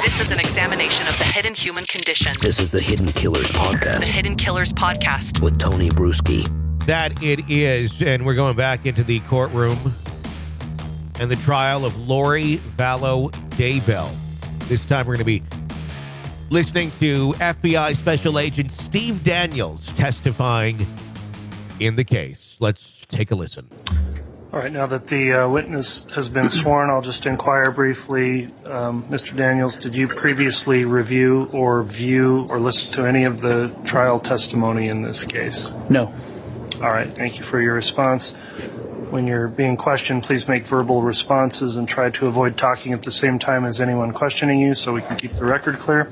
This is an examination of the hidden human condition. This is the Hidden Killers Podcast. The Hidden Killers Podcast. With Tony Bruschi. That it is, and we're going back into the courtroom and the trial of Lori Vallow Daybell. This time we're going to be listening to FBI Special Agent Steve Daniels testifying in the case. Let's take a listen. All right, now that the witness has been sworn, I'll just inquire briefly. Mr. Daniels, did you previously review or view or listen to any of the trial testimony in this case? No. All right, thank you for your response. When you're being questioned, please make verbal responses and try to avoid talking at the same time as anyone questioning you so we can keep the record clear.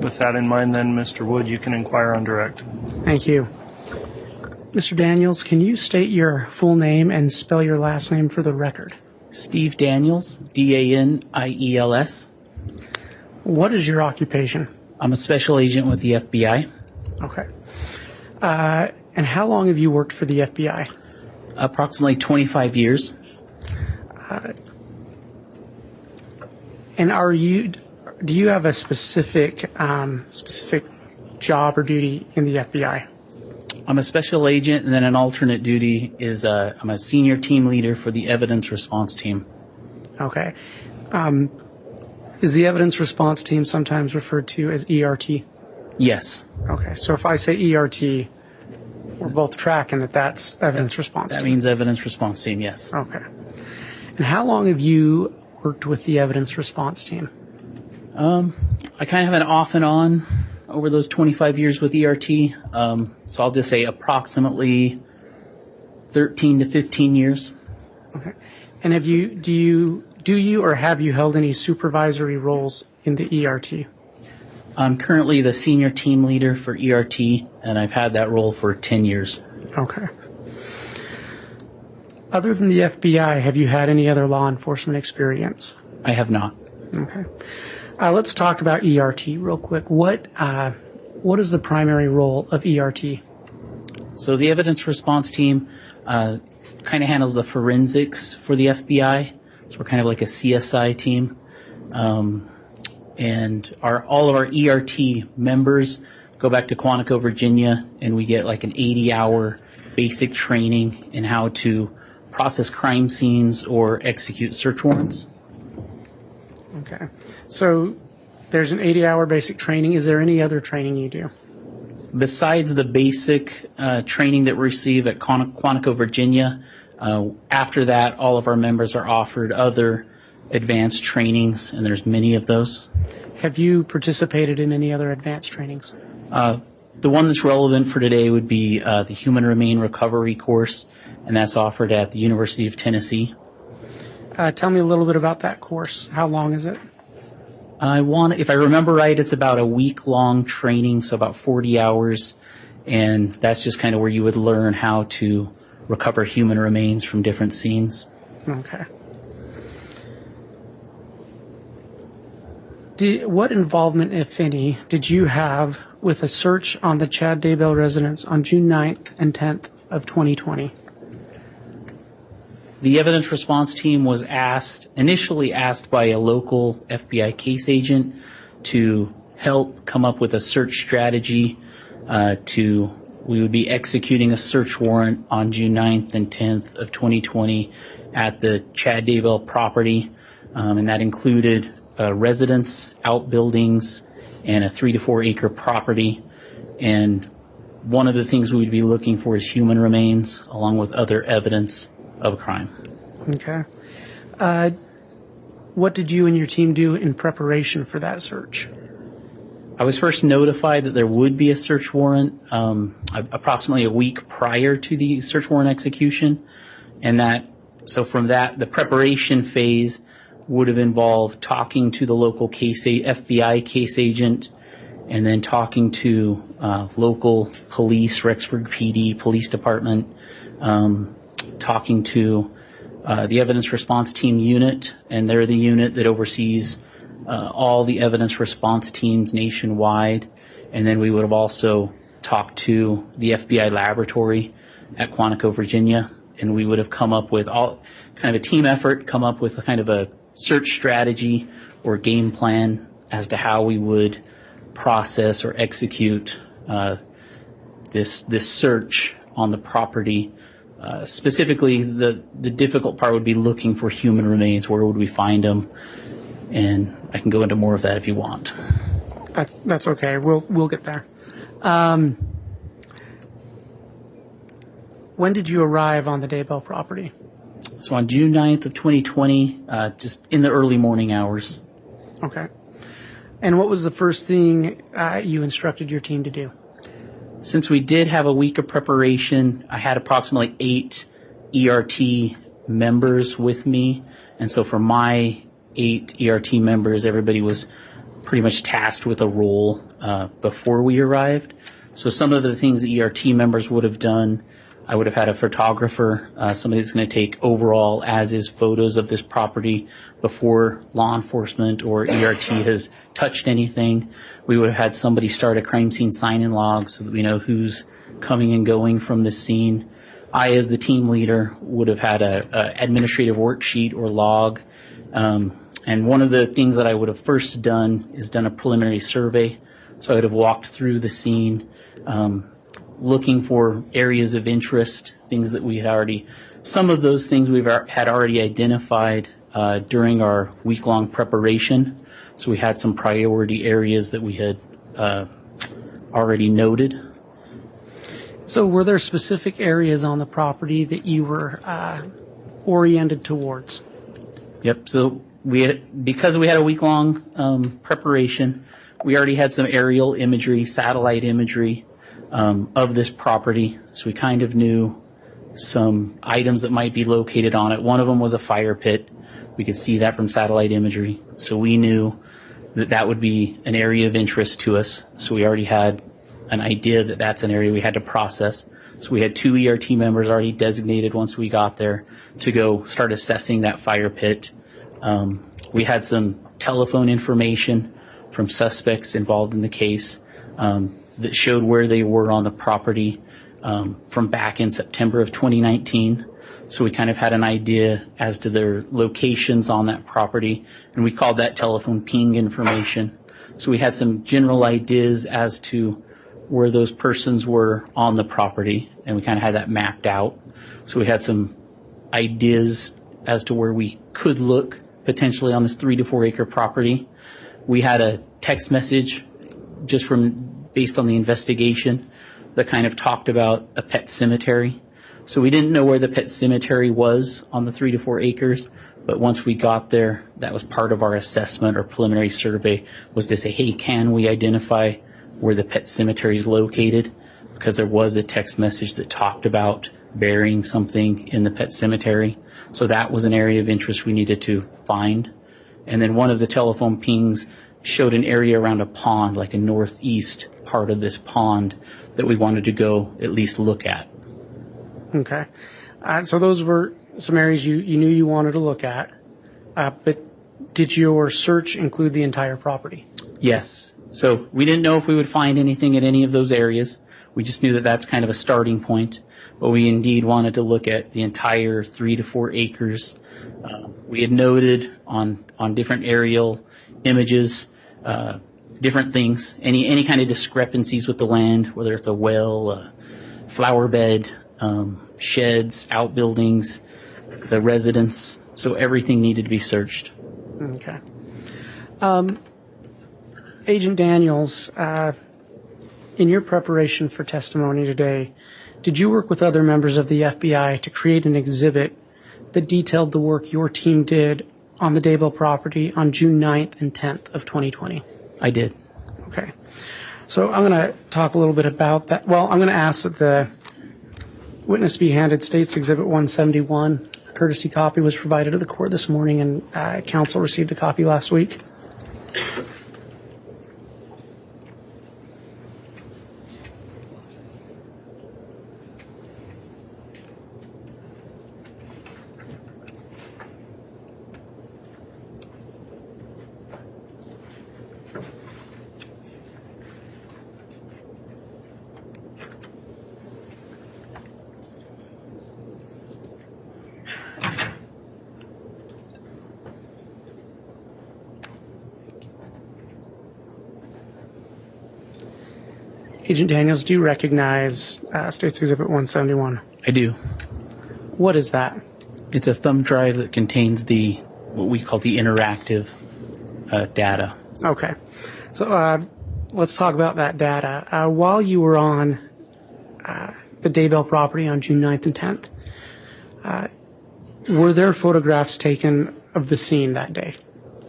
With that in mind, then, Mr. Wood, you can inquire on direct. Thank you. Mr. Daniels, can you state your full name and spell your last name for the record? Steve Daniels, D-A-N-I-E-L-S. What is your occupation? I'm a special agent with the FBI. Okay. And how long have you worked for the FBI? Approximately 25 years. And do you have a specific job or duty in the FBI? I'm a special agent, and then an alternate duty is I'm a senior team leader for the evidence response team. Okay. Is the evidence response team sometimes referred to as ERT? Yes. Okay. So if I say ERT, we're both tracking that's evidence response team. That means evidence response team, yes. Okay. And how long have you worked with the evidence response team? I kind of have an off and on over those 25 years with ERT. So I'll just say approximately 13 to 15 years. Okay. And do you or have you held any supervisory roles in the ERT? I'm currently the senior team leader for ERT, and I've had that role for 10 years. Okay. Other than the FBI, have you had any other law enforcement experience? I have not. Okay. Let's talk about ERT real quick. What is the primary role of ERT? So the evidence response team kind of handles the forensics for the FBI. So we're kind of like a CSI team. And all of our ERT members go back to Quantico, Virginia, and we get like an 80-hour basic training in how to process crime scenes or execute search warrants. Okay. So there's an 80-hour basic training. Is there any other training you do? Besides the basic training that we receive at Quantico, Virginia, after that, all of our members are offered other advanced trainings, and there's many of those. Have you participated in any other advanced trainings? The one that's relevant for today would be the Human Remain Recovery course, and that's offered at the University of Tennessee. Tell me a little bit about that course. How long is it? If I remember right, it's about a week-long training, so about 40 hours, and that's just kind of where you would learn how to recover human remains from different scenes. Okay. What involvement, if any, did you have with a search on the Chad Daybell residence on June 9th and 10th of 2020? The evidence response team was initially asked by a local FBI case agent to help come up with a search strategy. We would be executing a search warrant on June 9th and 10th of 2020 at the Chad Daybell property, and that included residence, outbuildings, and a 3 to 4 acre property. And one of the things we would be looking for is human remains, along with other evidence of a crime. Okay. What did you and your team do in preparation for that search? I was first notified that there would be a search warrant approximately a week prior to the search warrant execution, and from that, the preparation phase would have involved talking to the local FBI case agent, and then talking to local police, Rexburg PD, police department, talking to the evidence response team unit, and they're the unit that oversees all the evidence response teams nationwide. And then we would have also talked to the FBI laboratory at Quantico, Virginia, and we would have come up with all kind of a team effort, come up with a kind of a search strategy or game plan as to how we would process or execute this search on the property. Specifically, the difficult part would be looking for human remains. Where would we find them? And I can go into more of that if you want. That's okay. We'll get there. When did you arrive on the Daybell property? So on June 9th of 2020, just in the early morning hours. Okay. And what was the first thing you instructed your team to do? Since we did have a week of preparation, I had approximately 8 ERT members with me. And so for my 8 ERT members, everybody was pretty much tasked with a role before we arrived. So some of the things the ERT members would have done, I would have had a photographer, somebody that's going to take overall as-is photos of this property before law enforcement or ERT has touched anything. We would have had somebody start a crime scene sign-in log so that we know who's coming and going from the scene. I, as the team leader, would have had a administrative worksheet or log. And one of the things that I would have first done is done a preliminary survey. So I would have walked through the scene, looking for areas of interest, things that we had already, some of those things we had already identified during our week-long preparation. So we had some priority areas that we had already noted. So were there specific areas on the property that you were oriented towards? Yep. So because we had a week-long preparation, we already had some aerial imagery, satellite imagery of this property. So we kind of knew some items that might be located on it. One of them was a fire pit. We could see that from satellite imagery. So we knew that that would be an area of interest to us. So we already had an idea that that's an area we had to process. So we had 2 ERT members already designated once we got there to go start assessing that fire pit. We had some telephone information from suspects involved in the case that showed where they were on the property from back in September of 2019. So we kind of had an idea as to their locations on that property, and we called that telephone ping information. So we had some general ideas as to where those persons were on the property, and we kind of had that mapped out. So we had some ideas as to where we could look potentially on this 3 to 4 acre property. We had a text message just based on the investigation that kind of talked about a pet cemetery. So we didn't know where the pet cemetery was on the 3 to 4 acres, but once we got there, that was part of our assessment or preliminary survey, was to say, hey, can we identify where the pet cemetery is located? Because there was a text message that talked about burying something in the pet cemetery. So that was an area of interest we needed to find. And then one of the telephone pings showed an area around a pond, like a northeast part of this pond, that we wanted to go at least look at. Okay. So those were some areas you knew you wanted to look at, but did your search include the entire property? Yes. So we didn't know if we would find anything in any of those areas. We just knew that that's kind of a starting point, but we indeed wanted to look at the entire 3 to 4 acres. We had noted on different aerial images different things, any kind of discrepancies with the land, whether it's a well, a flower bed, sheds, outbuildings, the residence. So everything needed to be searched. Okay. Agent Daniels, in your preparation for testimony today, did you work with other members of the FBI to create an exhibit that detailed the work your team did on the Daybell property on June 9th and 10th of 2020? I did. Okay. So I'm going to talk a little bit about that. Well, I'm going to ask that the witness be handed States Exhibit 171. A courtesy copy was provided to the court this morning, and counsel received a copy last week. Agent Daniels, do you recognize State's Exhibit 171? I do. What is that? It's a thumb drive that contains what we call the interactive data. Okay. So let's talk about that data. While you were on the Daybell property on June 9th and 10th, were there photographs taken of the scene that day?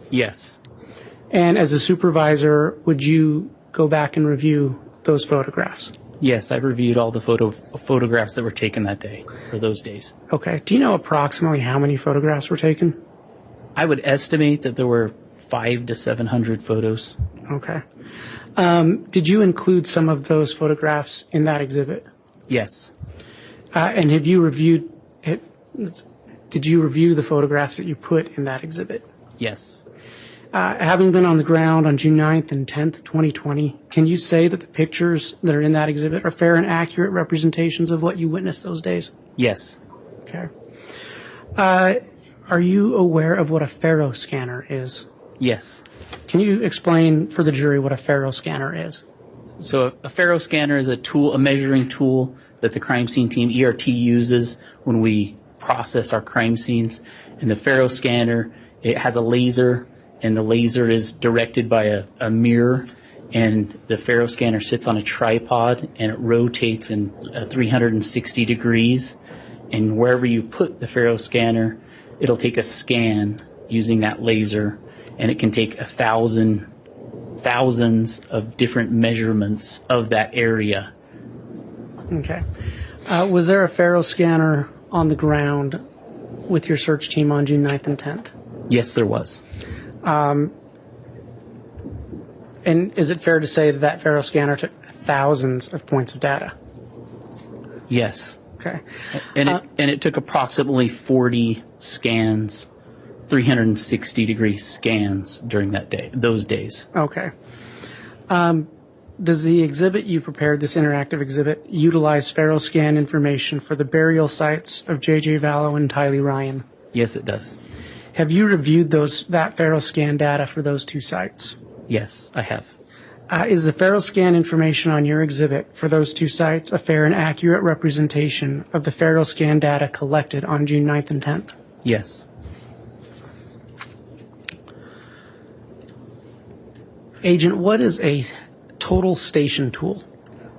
Yes. And as a supervisor, would you go back and review those photographs? Yes, I reviewed all the photographs that were taken that day, or those days. Okay. Do you know approximately how many photographs were taken? I would estimate that there were 500 to 700 photos. Okay. Did you include some of those photographs in that exhibit? Yes. And have you reviewed it? Did you review the photographs that you put in that exhibit? Yes. Having been on the ground on June 9th and 10th, 2020, can you say that the pictures that are in that exhibit are fair and accurate representations of what you witnessed those days? Yes. Okay. Are you aware of what a Faro scanner is? Yes. Can you explain for the jury what a Faro scanner is? So a Faro scanner is a measuring tool that the crime scene team, ERT, uses when we process our crime scenes. And the Faro scanner, it has a laser, and the laser is directed by a mirror, and the Faro scanner sits on a tripod, and it rotates in 360 degrees. And wherever you put the Faro scanner, it'll take a scan using that laser, and it can take thousands of different measurements of that area. Okay. Was there a Faro scanner on the ground with your search team on June 9th and 10th? Yes, there was. And is it fair to say that that Faro scanner took thousands of points of data? Yes. Okay. And it took approximately 40 scans, 360 degree scans during those days. Okay. Does the exhibit you prepared, this interactive exhibit, utilize Faro scan information for the burial sites of J.J. Vallow and Tylee Ryan? Yes, it does. Have you reviewed that Faro scan data for those two sites? Yes, I have. Is the Faro scan information on your exhibit for those two sites a fair and accurate representation of the Faro scan data collected on June 9th and 10th? Yes. Agent, what is a total station tool?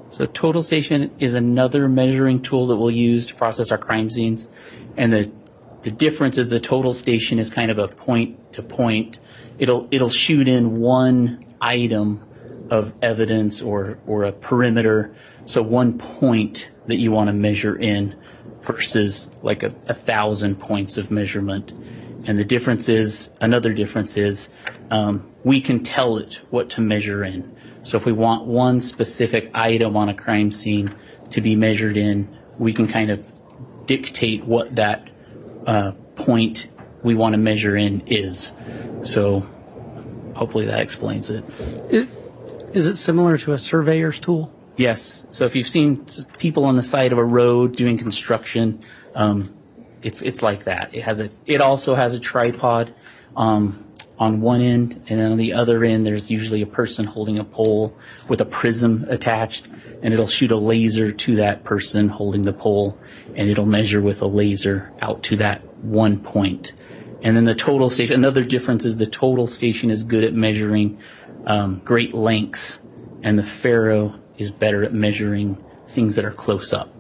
So total station is another measuring tool that we'll use to process our crime scenes. And the difference is the total station is kind of a point to point. It'll shoot in one item of evidence or a perimeter. So one point that you want to measure in versus like 1,000 points of measurement. And another difference is we can tell it what to measure in. So if we want one specific item on a crime scene to be measured in, we can kind of dictate what that point we want to measure in is. So hopefully that explains it. Is it similar to a surveyor's tool? Yes. So if you've seen people on the side of a road doing construction, it's like that. It also has a tripod on one end, and then on the other end there's usually a person holding a pole with a prism attached, and it'll shoot a laser to that person holding the pole, and it'll measure with a laser out to that one point. And then the total station, another difference is the total station is good at measuring great lengths, and the Faro is better at measuring things that are close up.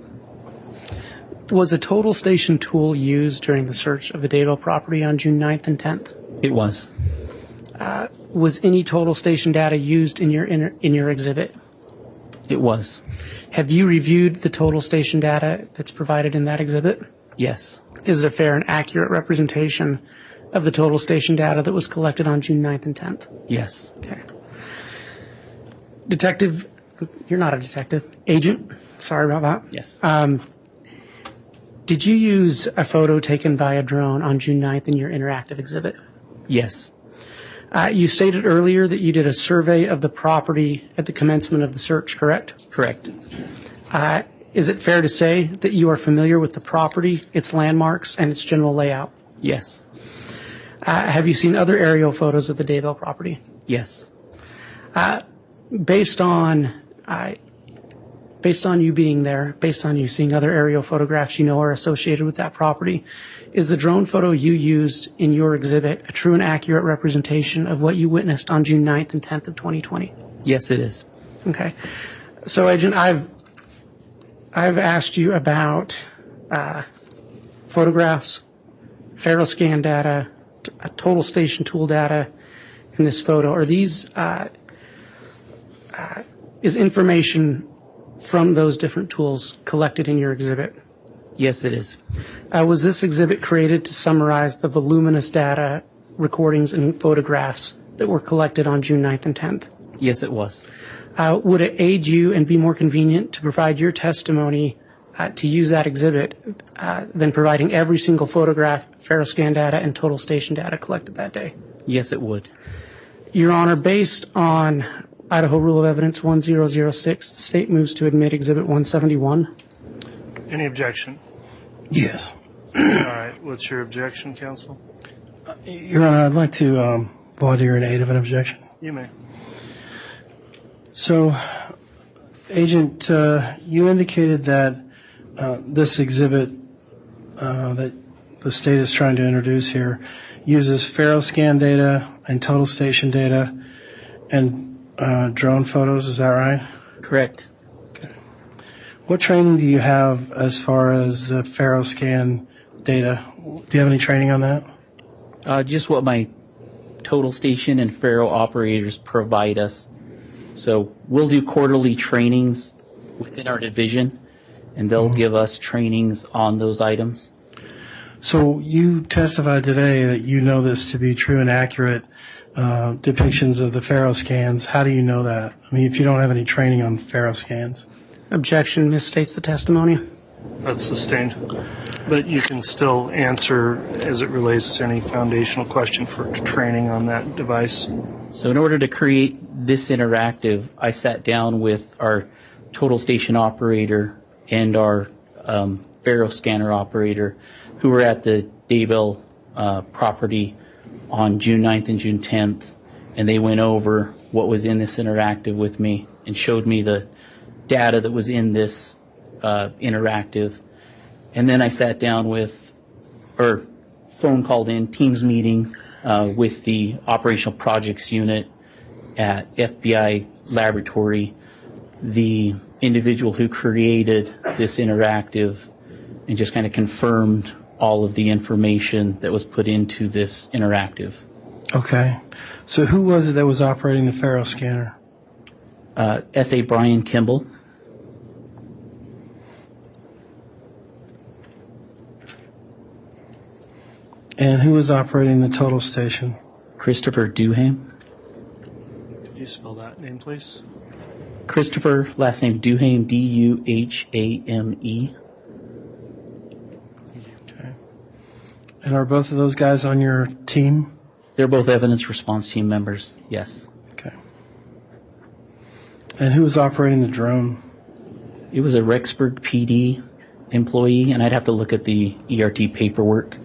Was a total station tool used during the search of the Daybell property on June 9th and 10th? It was. Was any total station data used in your exhibit? It was. Have you reviewed the total station data that's provided in that exhibit? Yes. Is it a fair and accurate representation of the total station data that was collected on June 9th and 10th? Yes. Okay. Detective, you're not a detective. Agent, sorry about that. Yes. Did you use a photo taken by a drone on June 9th in your interactive exhibit? Yes. You stated earlier that you did a survey of the property at the commencement of the search, correct? Correct. Is it fair to say that you are familiar with the property, its landmarks, and its general layout? Yes. Have you seen other aerial photos of the Daybell property? Yes. Based on based on you being there, based on you seeing other aerial photographs you know are associated with that property, is the drone photo you used in your exhibit a true and accurate representation of what you witnessed on June 9th and 10th of 2020? Yes, it is. Okay. So, Agent, I've asked you about photographs, Faro scan data, total station tool data, and this photo. Are these is information from those different tools collected in your exhibit? Yes, it is. Was this exhibit created to summarize the voluminous data, recordings, and photographs that were collected on June 9th and 10th? Yes, it was. Would it aid you and be more convenient to provide your testimony to use that exhibit than providing every single photograph, Faro scan data, and total station data collected that day? Yes, it would. Your Honor, based on Idaho Rule of Evidence 1006, the state moves to admit Exhibit 171. Any objection? Yes. All right. What's your objection, counsel? Your Honor, I'd like to volunteer in aid of an objection. You may. So, Agent, you indicated that this exhibit that the state is trying to introduce here uses Faro scan data and total station data and drone photos. Is that right? Correct. Okay. What training do you have as far as the Faro scan data? Do you have any training on that? Just what my total station and Faro operators provide us. So we'll do quarterly trainings within our division, and they'll give us trainings on those items. So you testified today that you know this to be true and accurate depictions of the Faro scans. How do you know that? I mean, if you don't have any training on Faro scans. Objection misstates the testimony. That's sustained. But you can still answer as it relates to any foundational question for training on that device. So in order to create this interactive, I sat down with our total station operator and our Faro scanner operator who were at the Daybell property on June 9th and June 10th, and they went over what was in this interactive with me and showed me the data that was in this interactive. And then I sat down with, or phone called in, Teams meeting with the Operational Projects Unit at FBI Laboratory, the individual who created this interactive, and just kind of confirmed all of the information that was put into this interactive. Okay. So who was it that was operating the Faro scanner? S.A. Bryan Kimball. And who was operating the total station? Christopher Duham. Could you spell that name, please? Christopher, last name Duhame, D-U-H-A-M-E. Okay. And are both of those guys on your team? They're both evidence response team members, yes. Okay. And who was operating the drone? It was a Rexburg PD employee, and I'd have to look at the ERT paperwork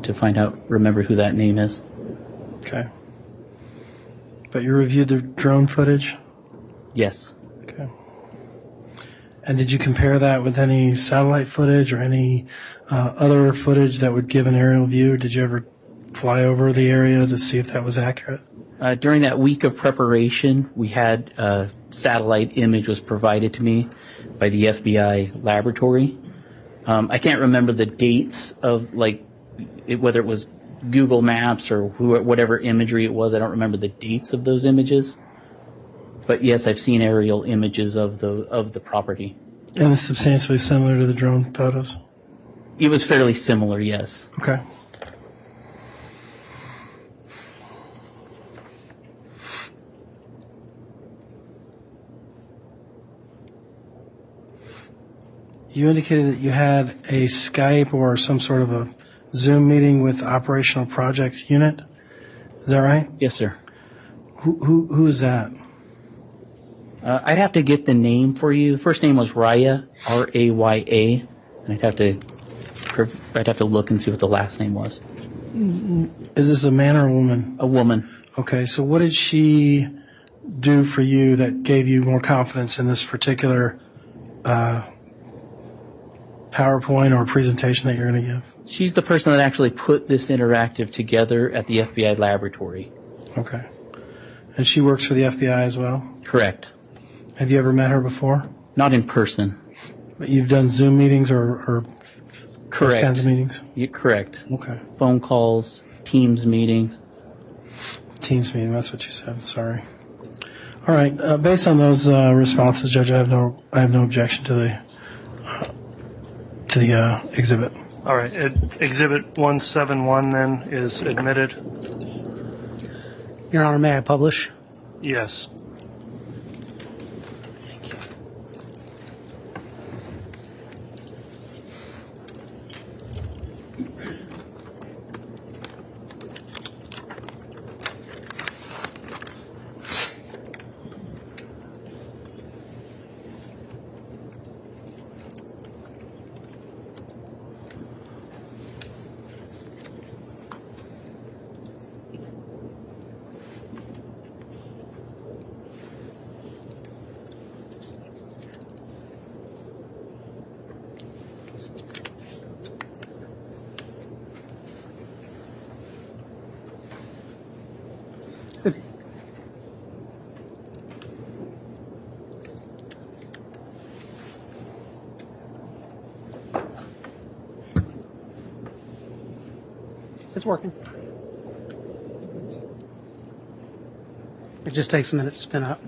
to find out, remember who that name is. Okay. But you reviewed the drone footage? Yes. Okay. And did you compare that with any satellite footage or any other footage that would give an aerial view? Did you ever fly over the area to see if that was accurate? During that week of preparation, we had a satellite image was provided to me by the FBI laboratory. I can't remember the dates of, whether it was Google Maps or whatever imagery it was. I don't remember the dates of those images. But yes, I've seen aerial images of the property. And it's substantially similar to the drone photos? It was fairly similar, yes. Okay. You indicated that you had a Skype or some sort of a Zoom meeting with Operational Projects Unit. Is that right? Yes, sir. Who is that? I'd have to get the name for you. The first name was Raya, R-A-Y-A, and I'd have to look and see what the last name was. Is this a man or a woman? A woman. Okay, so what did she do for you that gave you more confidence in this particular PowerPoint or presentation that you're going to give? She's the person that actually put this interactive together at the FBI laboratory. Okay. And she works for the FBI as well? Correct. Have you ever met her before? Not in person. But you've done Zoom meetings or Correct. those kinds of meetings? Correct. Okay. Phone calls, Teams meetings. Teams meeting, that's what you said. Sorry. All right. Based on those responses, Judge, I have no objection to the exhibit. All right. Exhibit 171 then is admitted. Your Honor, may I publish? Yes. It's working. It just takes a minute to spin up.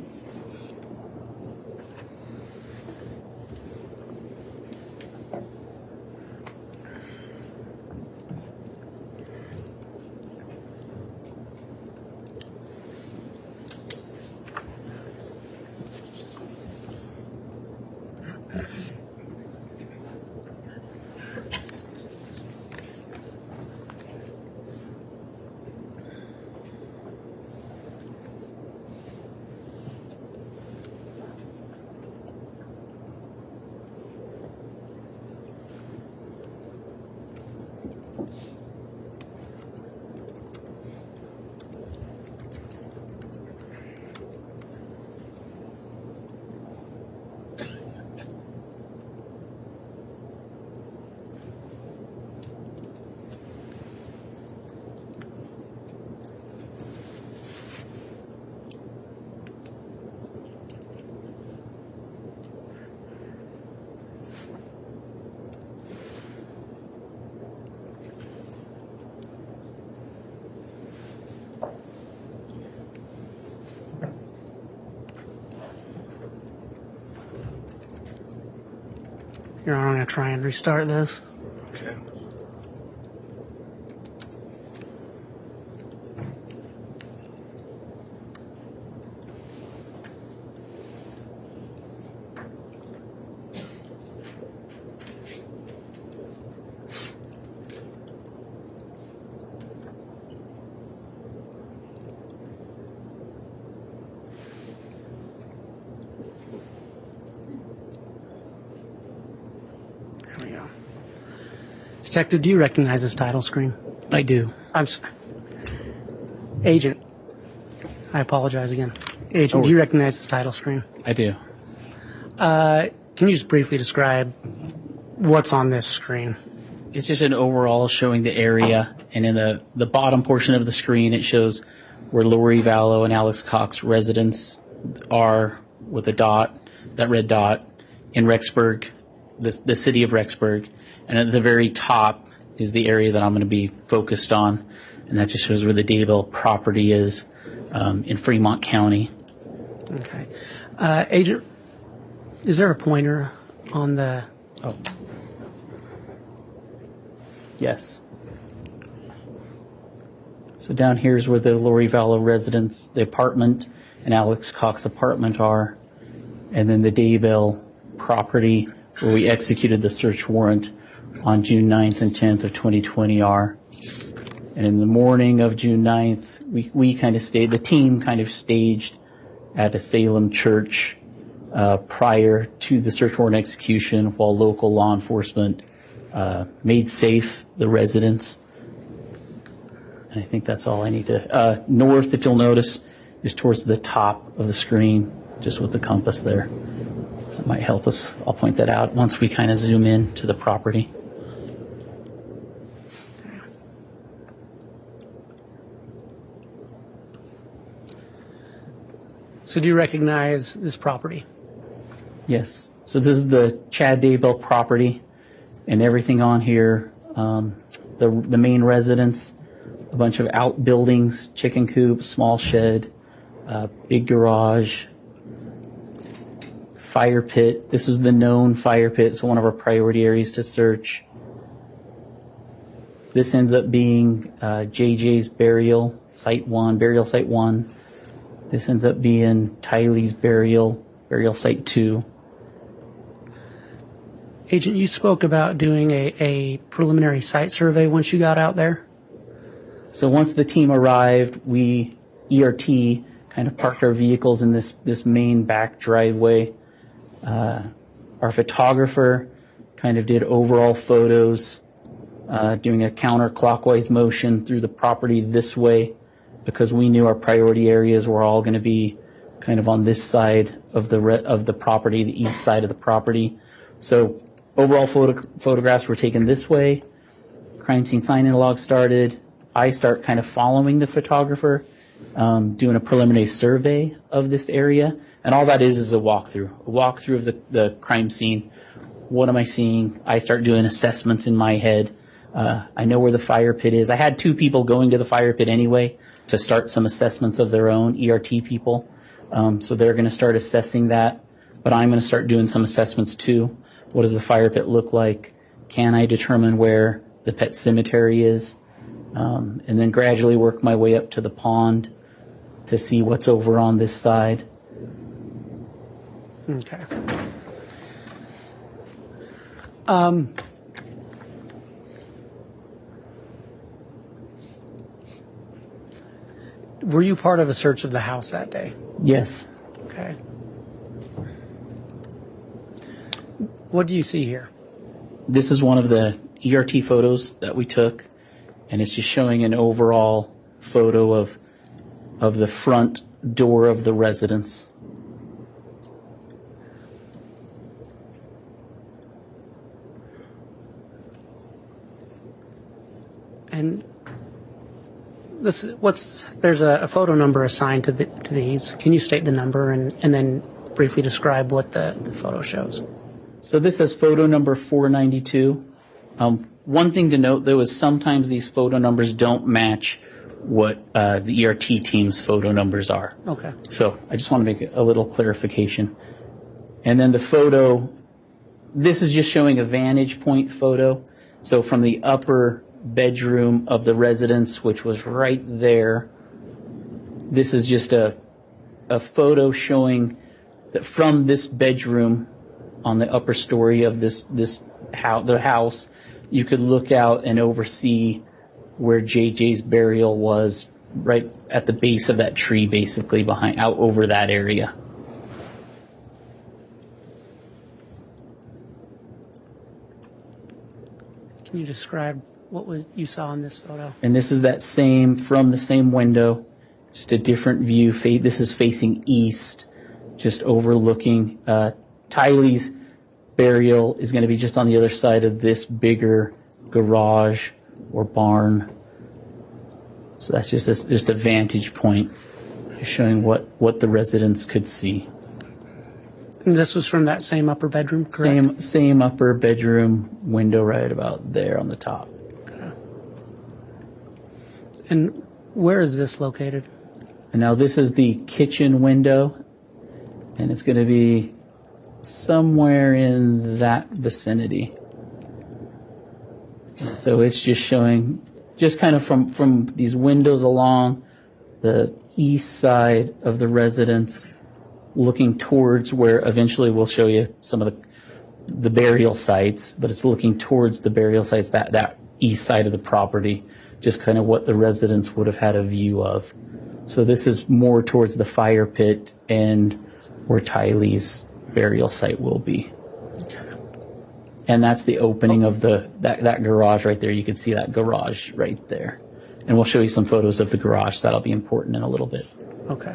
Your Honor, I'm going to try and restart this. Okay. There we go. Detective, do you recognize this title screen? I do. Agent, I apologize again. Agent, do you recognize this title screen? I do. Can you just briefly describe what's on this screen? It's just an overall showing the area, and in the bottom portion of the screen, it shows where Lori Vallow and Alex Cox residents are with a dot, that red dot, in Rexburg, the city of Rexburg. And at the very top is the area that I'm going to be focused on, and that just shows where the Daybell property is in Fremont County. Okay. Agent, is there a pointer on the... Oh. Yes. So down here is where the Lori Vallow residence, the apartment, and Alex Cox apartment are. And then the Daybell property where we executed the search warrant on June 9th and 10th of 2020 are. And in the morning of June 9th, we kind of stayed, the team kind of staged at a Salem church prior to the search warrant execution while local law enforcement made safe the residents. And I think that's all I need to... north, if you'll notice, is towards the top of the screen, just with the compass there. might help us. I'll point that out once we kind of zoom in to the property. So do you recognize this property? Yes. So this is the Chad Daybell property, and everything on here, the main residence, a bunch of outbuildings, chicken coop, small shed, big garage, fire pit. This was the known fire pit, so one of our priority areas to search. This ends up being JJ's burial site 1. This ends up being Tylee's burial site 2. Agent, you spoke about doing a preliminary site survey once you got out there. So once the team arrived, we, ERT, kind of parked our vehicles in this main back driveway. Our photographer kind of did overall photos, doing a counterclockwise motion through the property this way, because we knew our priority areas were all going to be kind of on this side of the property, the east side of the property. So overall photographs were taken this way. Crime scene sign-in log started. I start kind of following the photographer, doing a preliminary survey of this area. And all that is a walkthrough of the crime scene. What am I seeing? I start doing assessments in my head. I know where the fire pit is. I had 2 people going to the fire pit anyway to start some assessments of their own, ERT people. So they're going to start assessing that. But I'm going to start doing some assessments too. What does the fire pit look like? Can I determine where the pet cemetery is? And then gradually work my way up to the pond to see what's over on this side. Okay. Were you part of a search of the house that day? Yes. Okay. What do you see here? This is one of the ERT photos that we took, and it's just showing an overall photo of the front door of the residence. And there's a photo number assigned to these. Can you state the number and then briefly describe what the photo shows? So this is photo number 492. One thing to note, though, is sometimes these photo numbers don't match what the ERT team's photo numbers are. Okay. So I just want to make a little clarification. And then the photo, this is just showing a vantage point photo. So from the upper bedroom of the residence, which was right there, this is just a photo showing that from this bedroom on the upper story of the house, you could look out and oversee where JJ's burial was, right at the base of that tree, basically out over that area. Can you describe what you saw in this photo? And this is from the same window, just a different view. This is facing east, just overlooking. Tylee's burial is going to be just on the other side of this bigger garage or barn. So that's just a vantage point, showing what the residents could see. And this was from that same upper bedroom, correct? Same upper bedroom window right about there on the top. Okay. And where is this located? And now this is the kitchen window, and it's going to be somewhere in that vicinity. So it's just showing, just kind of from these windows along the east side of the residence, looking towards where eventually we'll show you some of the burial sites, but it's looking towards the burial sites, that east side of the property, just kind of what the residents would have had a view of. So this is more towards the fire pit and where Tylee's burial site will be. And that's the opening of that garage right there. You can see that garage right there. And we'll show you some photos of the garage. That'll be important in a little bit. Okay.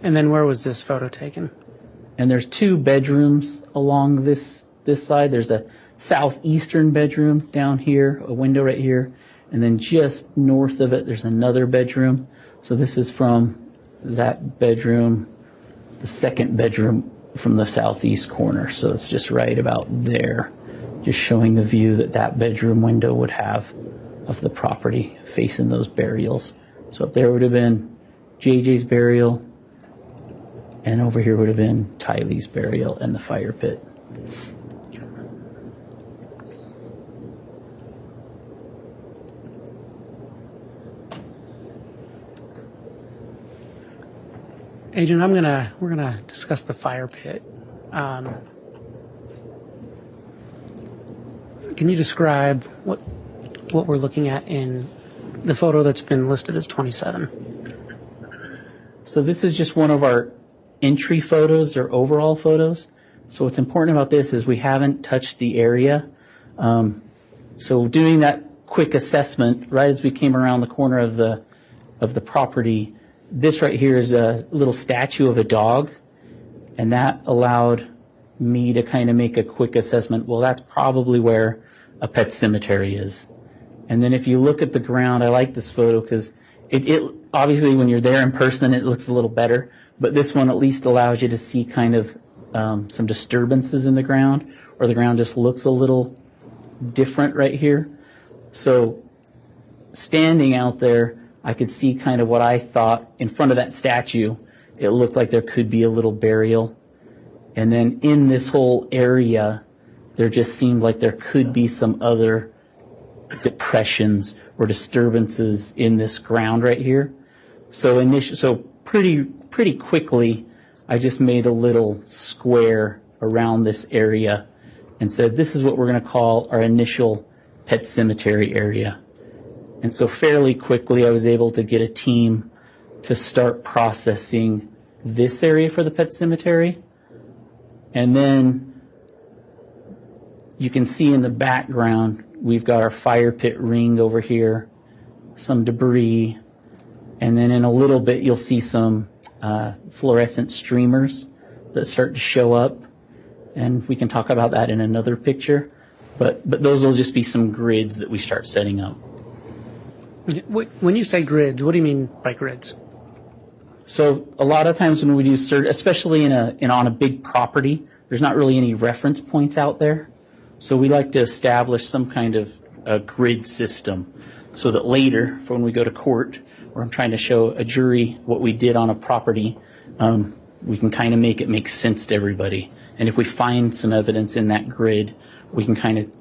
And then where was this photo taken? And there's 2 bedrooms along this side. There's a southeastern bedroom down here, a window right here, and then just north of it there's another bedroom. So this is from that bedroom, the second bedroom from the southeast corner. So it's just right about there, just showing the view that bedroom window would have of the property facing those burials. So up there would have been JJ's burial, and over here would have been Tylee's burial and the fire pit. Agent, we're gonna discuss the fire pit. Can you describe what we're looking at in the photo that's been listed as 27? So this is just one of our entry photos or overall photos. So what's important about this is we haven't touched the area. So doing that quick assessment right as we came around the corner of the property, this right here is a little statue of a dog, and that allowed me to kind of make a quick assessment. Well, that's probably where a pet cemetery is. And then if you look at the ground, I like this photo because it obviously when you're there in person it looks a little better, but this one at least allows you to see kind of some disturbances in the ground, or the ground just looks a little different right here. So standing out there, I could see kind of what I thought in front of that statue. It looked like there could be a little burial. And then in this whole area, there just seemed like there could be some other depressions or disturbances in this ground right here. So pretty quickly, I just made a little square around this area and said, this is what we're going to call our initial pet cemetery area. And so fairly quickly, I was able to get a team to start processing this area for the pet cemetery. And then you can see in the background, we've got our fire pit ring over here, some debris, and then in a little bit, you'll see some fluorescent streamers that start to show up. And we can talk about that in another picture. But those will just be some grids that we start setting up. When you say grids, what do you mean by grids? So a lot of times when we do search, especially on a big property, there's not really any reference points out there. So we like to establish some kind of a grid system so that later, for when we go to court, or I'm trying to show a jury what we did on a property, we can kind of make it make sense to everybody. And if we find some evidence in that grid, we can kind of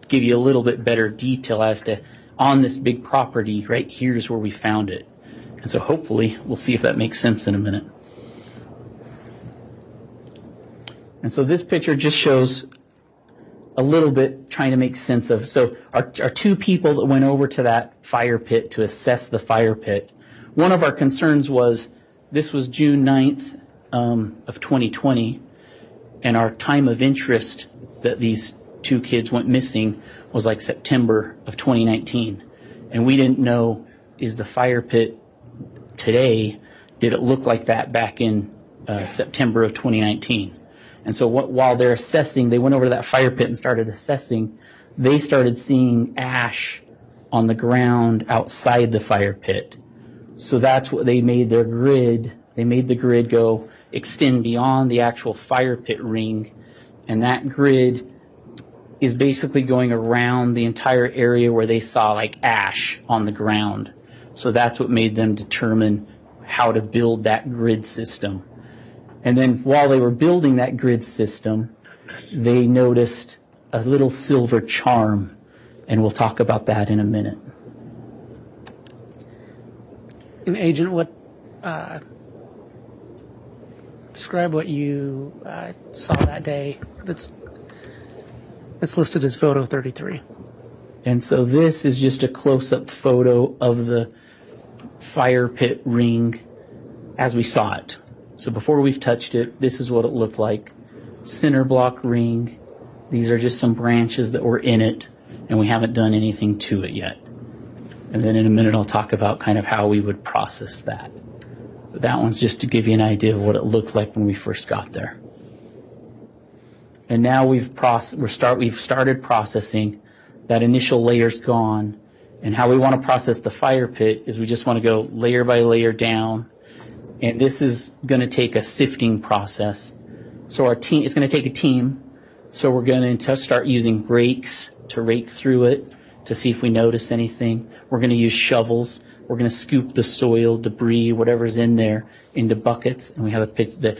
give you a little bit better detail as to, on this big property, right here's where we found it. And so hopefully we'll see if that makes sense in a minute. And so this picture just shows a little bit trying to make sense of. So our 2 people that went over to that fire pit to assess the fire pit, one of our concerns was this was June 9th of 2020, and our time of interest that these 2 kids went missing was like September of 2019. And we didn't know, is the fire pit today, did it look like that back in September of 2019? And so while they're assessing, they went over to that fire pit and started assessing, they started seeing ash on the ground outside the fire pit. So that's what they made their grid. They made the grid go extend beyond the actual fire pit ring, and that grid is basically going around the entire area where they saw like ash on the ground. So that's what made them determine how to build that grid system. And then while they were building that grid system, they noticed a little silver charm, and we'll talk about that in a minute. And Agent, describe what you saw that day that's listed as photo 33. And so this is just a close-up photo of the fire pit ring as we saw it. So before we've touched it, this is what it looked like. Center block ring. These are just some branches that were in it, and we haven't done anything to it yet. And then in a minute I'll talk about kind of how we would process that. But that one's just to give you an idea of what it looked like when we first got there. And now we've started processing. That initial layer's gone. And how we want to process the fire pit is we just want to go layer by layer down. And this is going to take a sifting process. So it's going to take a team. So we're going to start using rakes to rake through it to see if we notice anything. We're going to use shovels. We're going to scoop the soil, debris, whatever's in there into buckets. And we have a picture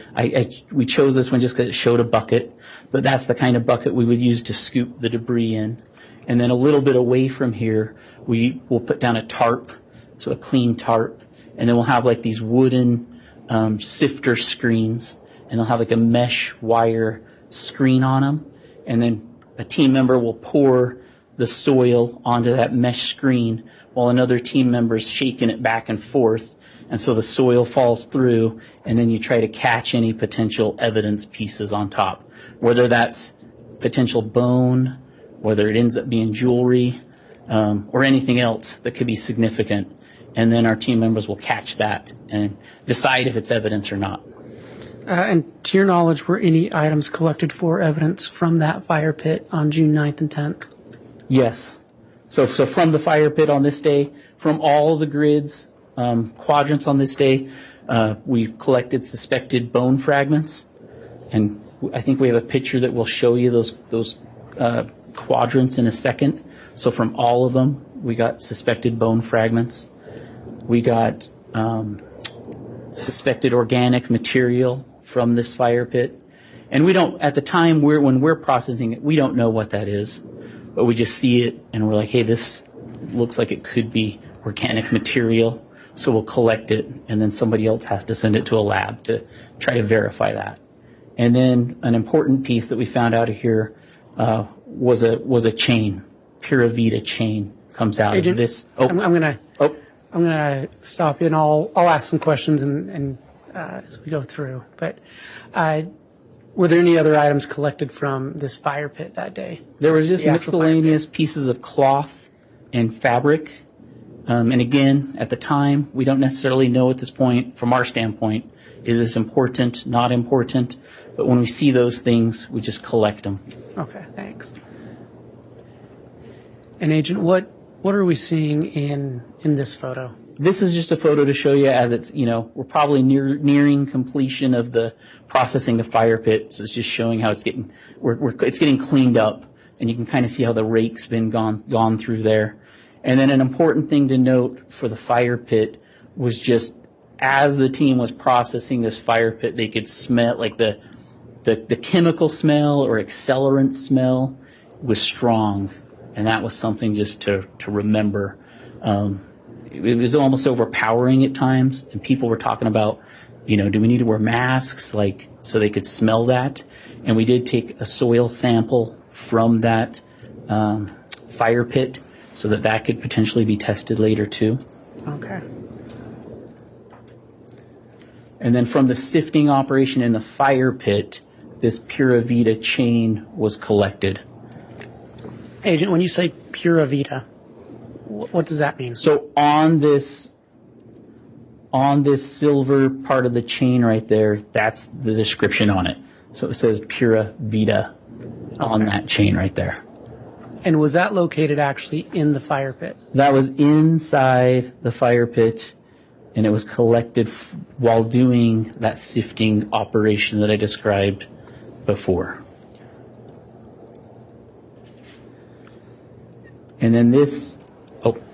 we chose this one just because it showed a bucket, but that's the kind of bucket we would use to scoop the debris in. And then a little bit away from here, we will put down a tarp, so a clean tarp, and then we'll have like these wooden sifter screens, and they'll have like a mesh wire screen on them, and then a team member will pour the soil onto that mesh screen while another team member is shaking it back and forth, and so the soil falls through, and then you try to catch any potential evidence pieces on top, whether that's potential bone, whether it ends up being jewelry, or anything else that could be significant. And then our team members will catch that and decide if it's evidence or not. And to your knowledge, were any items collected for evidence from that fire pit on June 9th and 10th? Yes. So from the fire pit on this day, from all the grids, quadrants on this day, we collected suspected bone fragments. And I think we have a picture that will show you those quadrants in a second. So from all of them, we got suspected bone fragments. We got suspected organic material from this fire pit. And we don't, at the time when we're processing it, we don't know what that is, but we just see it and we're like, hey, this looks like it could be organic material. So we'll collect it, and then somebody else has to send it to a lab to try to verify that. And then an important piece that we found out of here was a chain, Pura Vida chain comes out Agent, of this. I'm gonna stop you, and I'll ask some questions and as we go through. But were there any other items collected from this fire pit that day? There was just miscellaneous pieces of cloth and fabric. And again, at the time, we don't necessarily know at this point, from our standpoint, is this important, not important? But when we see those things, we just collect them. Okay, thanks. And Agent, what are we seeing in this photo? This is just a photo to show you as it's, we're probably nearing completion of the processing the fire pit. So it's just showing how it's getting, it's getting cleaned up, and you can kind of see how the rake's been gone through there. And then an important thing to note for the fire pit was just as the team was processing this fire pit, they could smell like the chemical smell or accelerant smell was strong. And that was something just to remember. It was almost overpowering at times, and people were talking about, do we need to wear masks, so they could smell that? And we did take a soil sample from that fire pit so that could potentially be tested later too. Okay. And then from the sifting operation in the fire pit, this Pura Vida chain was collected. Agent, when you say Pura Vida, what does that mean? So on this silver part of the chain right there, that's the description on it. So it says Pura Vida on that chain right there. And was that located actually in the fire pit? That was inside the fire pit, and it was collected while doing that sifting operation that I described before. And then this,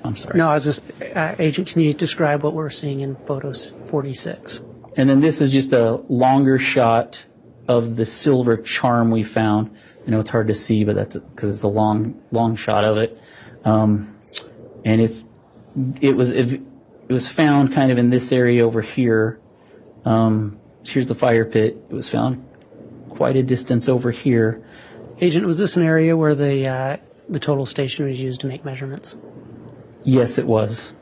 I'm sorry. No, I was just, Agent, can you describe what we're seeing in photos 46? And then this is just a longer shot of the silver charm we found. I know it's hard to see, but that's because it's a long shot of it. And it was found kind of in this area over here. Here's the fire pit. It was found quite a distance over here. Agent, was this an area where the total station was used to make measurements? Yes, it was.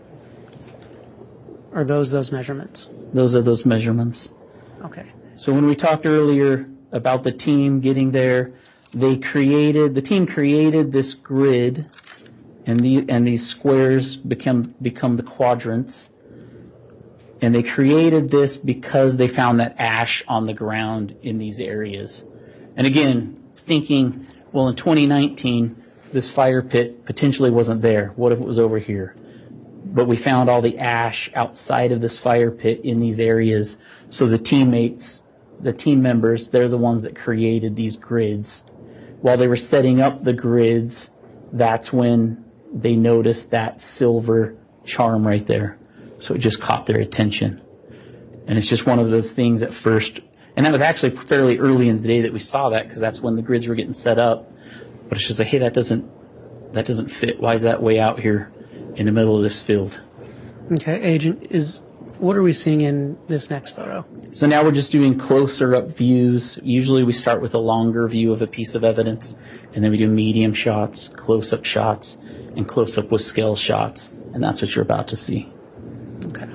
Are those measurements? Those are those measurements. Okay. So when we talked earlier about the team getting there, the team created this grid, and these squares become the quadrants. And they created this because they found that ash on the ground in these areas. And again, thinking, well, in 2019, this fire pit potentially wasn't there. What if it was over here? But we found all the ash outside of this fire pit in these areas. So the teammates, the team members, they're the ones that created these grids. While they were setting up the grids, that's when they noticed that silver charm right there. So it just caught their attention. And it's just one of those things at first. And that was actually fairly early in the day that we saw that, because that's when the grids were getting set up. But it's just like, hey, that doesn't fit. Why is that way out here in the middle of this field? Okay, Agent, what are we seeing in this next photo? So now we're just doing closer up views. Usually we start with a longer view of a piece of evidence, and then we do medium shots, close-up shots, and close-up with scale shots. And that's what you're about to see. Okay.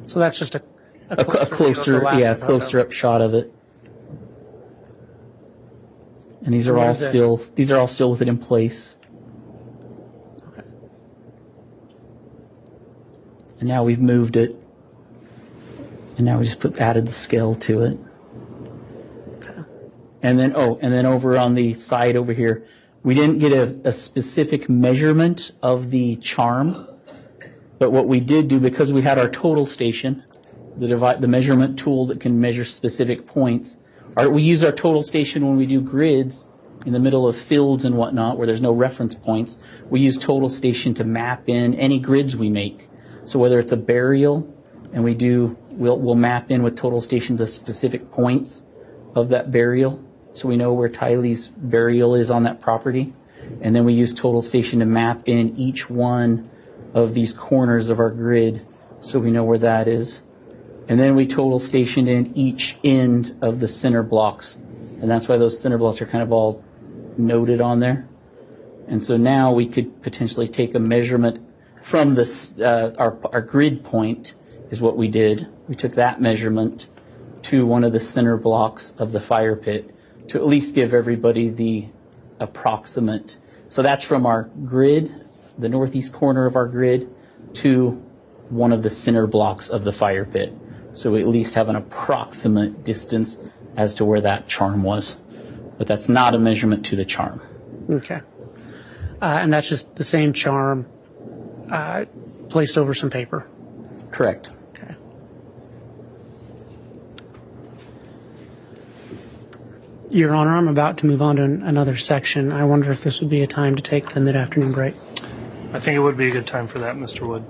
So that's just a closer closer up shot of it. And these are all still with it in place. Okay. And now we've moved it. And now we just added the scale to it. Okay. And then over on the side over here, we didn't get a specific measurement of the charm, but what we did do, because we had our total station, the measurement tool that can measure specific points, we use our total station when we do grids in the middle of fields and whatnot where there's no reference points. We use total station to map in any grids we make. So whether it's a burial, and we'll map in with total station the specific points of that burial, so we know where Tylee's burial is on that property. And then we use total station to map in each one of these corners of our grid, so we know where that is. And then we total stationed in each end of the center blocks. And that's why those center blocks are kind of all noted on there. And so now we could potentially take a measurement from this, our grid point is what we did. We took that measurement to one of the center blocks of the fire pit to at least give everybody the approximate. So that's from our grid, the northeast corner of our grid, to one of the center blocks of the fire pit. So we at least have an approximate distance as to where that charm was. But that's not a measurement to the charm. Okay. And that's just the same charm placed over some paper. Correct. Okay. Your Honor, I'm about to move on to another section. I wonder if this would be a time to take the mid-afternoon break. I think it would be a good time for that, Mr. Wood.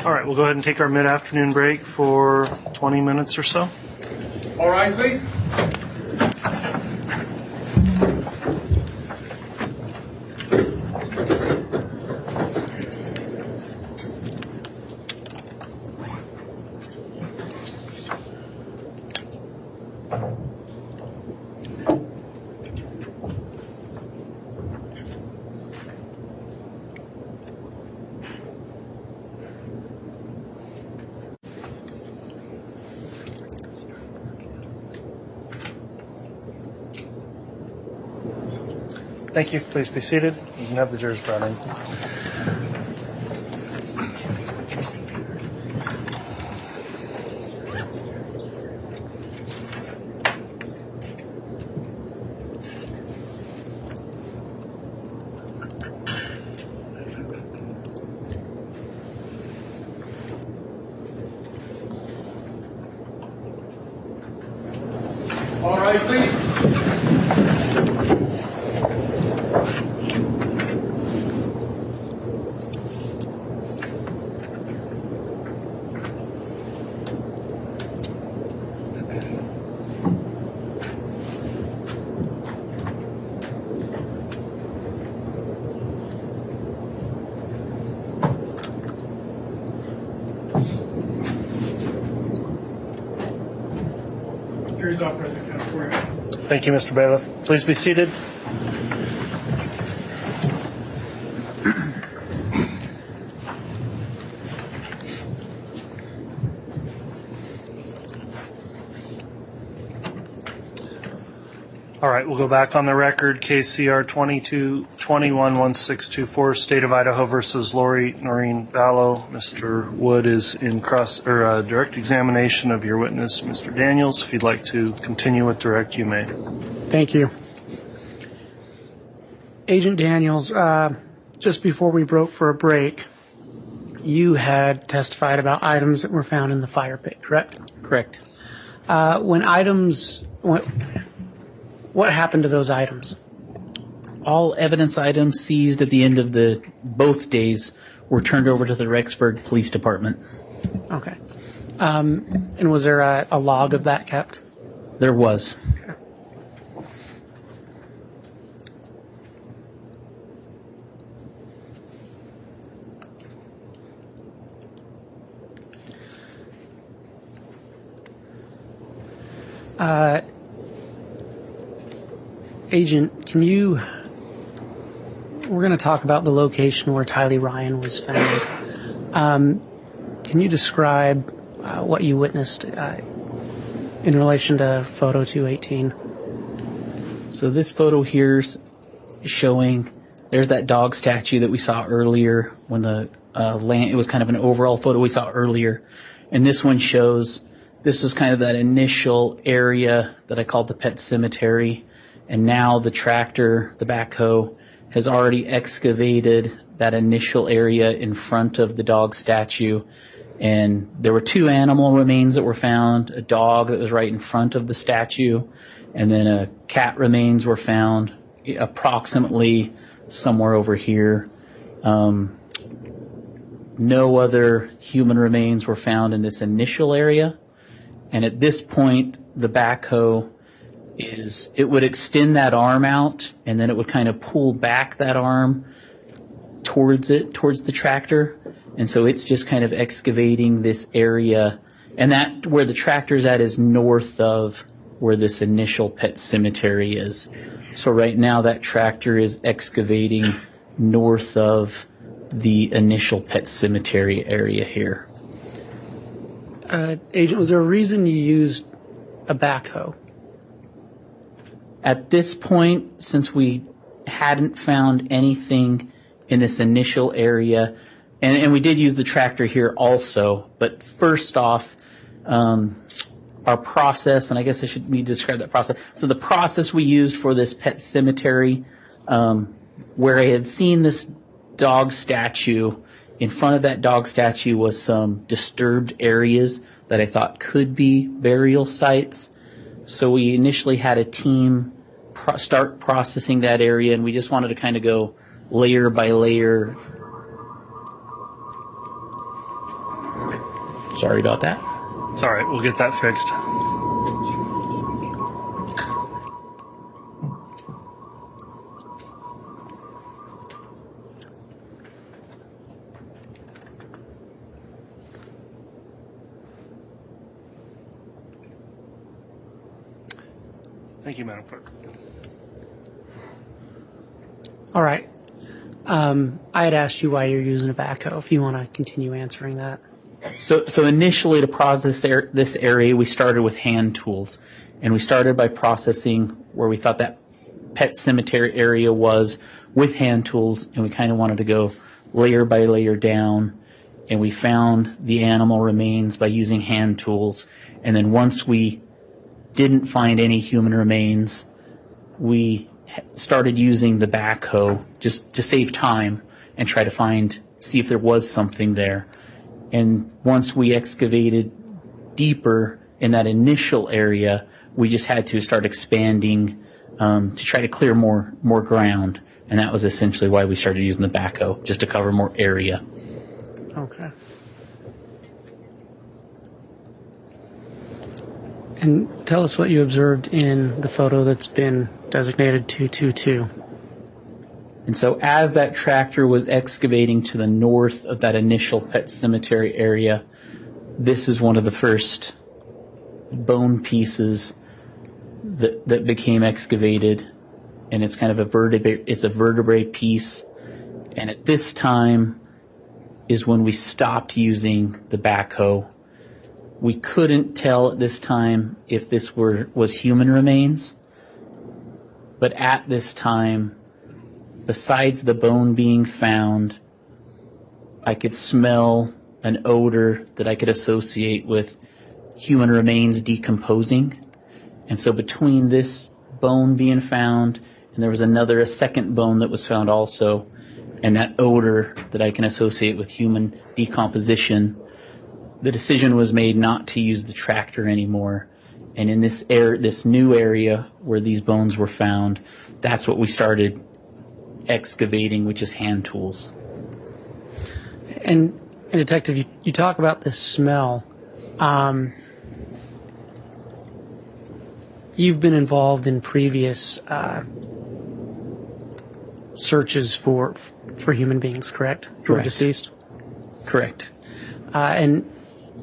All right, we'll go ahead and take our mid-afternoon break for 20 minutes or so. All right, please. Thank you. Please be seated. You can have the jurors brought in. All right, please. Jury's off right now for you. Thank you, Mr. Bailiff. Please be seated. All right, we'll go back on the record. Case CR 22 21-1624, State of Idaho versus Lori Vallow. Mr. Wood is in direct examination of your witness, Mr. Daniels. If you'd like to continue with direct, you may. Thank you. Agent Daniels, just before we broke for a break, you had testified about items that were found in the fire pit, correct? Correct. What happened to those items? All evidence items seized at the end of both days were turned over to the Rexburg Police Department. Okay. And was there a log of that kept? There was. Agent, we're going to talk about the location where Tylee Ryan was found. Can you describe what you witnessed in relation to photo 218? So this photo here's showing, there's that dog statue that we saw earlier when it was kind of an overall photo we saw earlier. And this one shows, this was kind of that initial area that I called the pet cemetery. And now the tractor, the backhoe, has already excavated that initial area in front of the dog statue. And there were 2 animal remains that were found, a dog that was right in front of the statue, and then a cat remains were found approximately somewhere over here. No other human remains were found in this initial area. And at this point, the backhoe it would extend that arm out, and then it would kind of pull back that arm towards the tractor. And so it's just kind of excavating this area. And that, where the tractor's at, is north of where this initial pet cemetery is. So right now that tractor is excavating north of the initial pet cemetery area here. Agent, was there a reason you used a backhoe? At this point, since we hadn't found anything in this initial area, and we did use the tractor here also, but first off, our process, and I guess I should describe that process. So the process we used for this pet cemetery, where I had seen this dog statue, in front of that dog statue was some disturbed areas that I thought could be burial sites. So we initially had a team start processing that area, and we just wanted to kind of go layer by layer. Sorry about that. It's all right. We'll get that fixed. Thank you, Madam Clerk. All right. I had asked you why you're using a backhoe, if you want to continue answering that. So initially, to process this area, we started with hand tools. And we started by processing where we thought that pet cemetery area was with hand tools, and we kind of wanted to go layer by layer down. And we found the animal remains by using hand tools. And then once we didn't find any human remains, we started using the backhoe just to save time and try to see if there was something there. And once we excavated deeper in that initial area, we just had to start expanding to try to clear more ground. And that was essentially why we started using the backhoe, just to cover more area. Okay. And tell us what you observed in the photo that's been designated 222. And so as that tractor was excavating to the north of that initial pet cemetery area, this is one of the first bone pieces that became excavated. And it's kind of a vertebrae piece. And at this time is when we stopped using the backhoe. We couldn't tell at this time if this was human remains, but at this time, besides the bone being found, I could smell an odor that I could associate with human remains decomposing. And so between this bone being found, and there was a second bone that was found also, and that odor that I can associate with human decomposition, the decision was made not to use the tractor anymore. And in this new area where these bones were found, that's what we started excavating, which is hand tools. And Detective, you talk about this smell. You've been involved in previous searches for human beings, correct? Who are deceased? Correct. And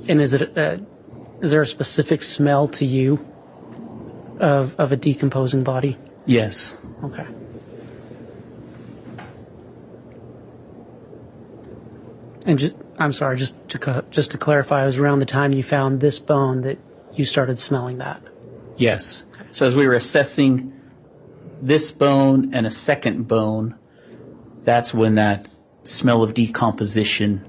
is there a specific smell to you of a decomposing body? Yes. Okay. And I'm sorry, just to clarify, it was around the time you found this bone that you started smelling that? Yes. So as we were assessing this bone and a second bone, that's when that smell of decomposition,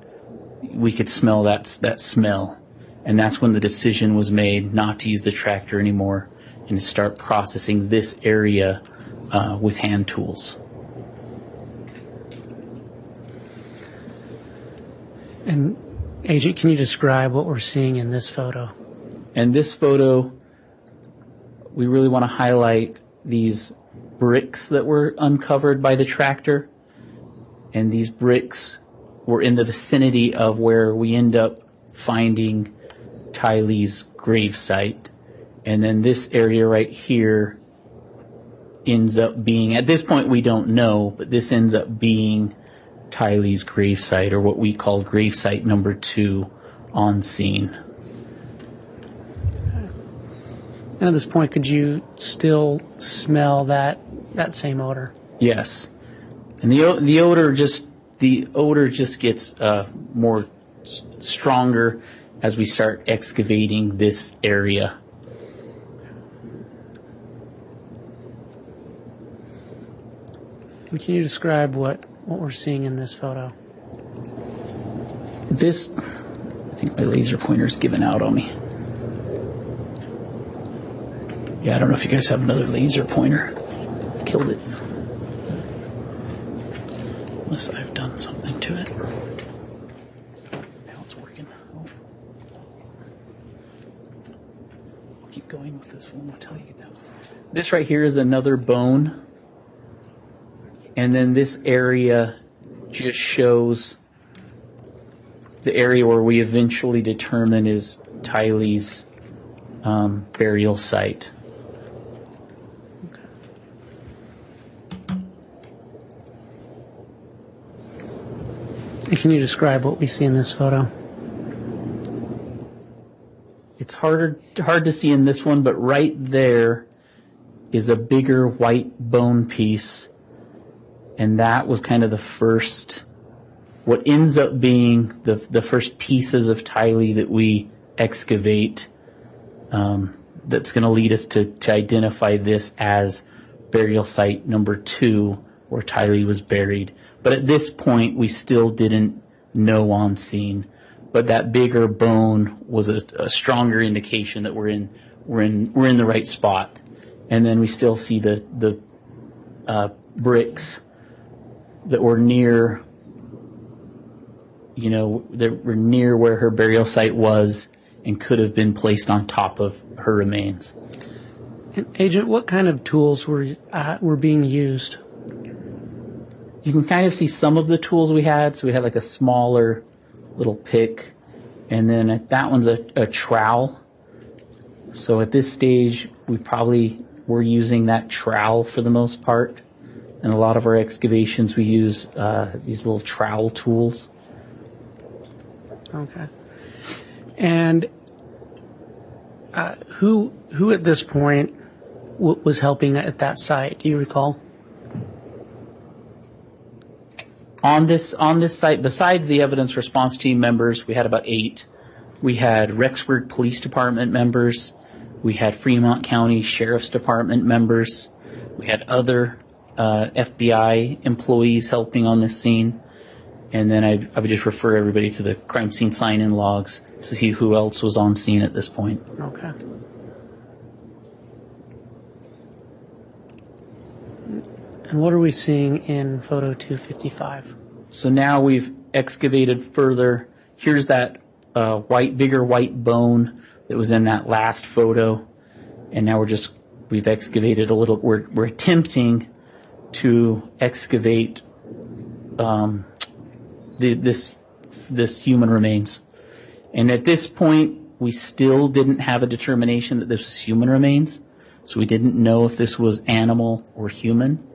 we could smell that smell. And that's when the decision was made not to use the tractor anymore and to start processing this area with hand tools. And Agent, can you describe what we're seeing in this photo? In this photo, we really want to highlight these bricks that were uncovered by the tractor. And these bricks were in the vicinity of where we end up finding Tylee's grave site. And then this area right here ends up being, at this point we don't know, but this ends up being Tylee's grave site, or what we call grave site number 2 on scene. And at this point, could you still smell that same odor? Yes. And the odor just gets more stronger as we start excavating this area. And can you describe what we're seeing in this photo? This, I think my laser pointer's given out on me. Yeah, I don't know if you guys have another laser pointer. Killed it. Unless I've done something to it. Now it's working. Oh. I'll keep going with this one until you get down. This right here is another bone. And then this area just shows the area where we eventually determine is Tylee's burial site. And can you describe what we see in this photo? It's hard to see in this one, but right there is a bigger white bone piece, and that was kind of the first, what ends up being the first pieces of Tylee that we excavate, that's going to lead us to identify this as burial site number 2, where Tylee was buried. But at this point, we still didn't know on scene. But that bigger bone was a stronger indication that we're in the right spot. And then we still see the bricks that were near, that were near where her burial site was and could have been placed on top of her remains. And Agent, what kind of tools were being used? You can kind of see some of the tools we had. So we had like a smaller little pick, and then that one's a trowel. So at this stage, we probably were using that trowel for the most part. And a lot of our excavations, we use these little trowel tools. Okay. And who at this point was helping at that site? Do you recall? On this site, besides the evidence response team members, we had about 8. We had Rexburg Police Department members. We had Fremont County Sheriff's Department members. We had other FBI employees helping on this scene. And then I would just refer everybody to the crime scene sign-in logs to see who else was on scene at this point. Okay. And what are we seeing in photo 255? So now we've excavated further. Here's that bigger white bone that was in that last photo. And now we've excavated a little, we're attempting to excavate this human remains. And at this point, we still didn't have a determination that this was human remains. So we didn't know if this was animal or human.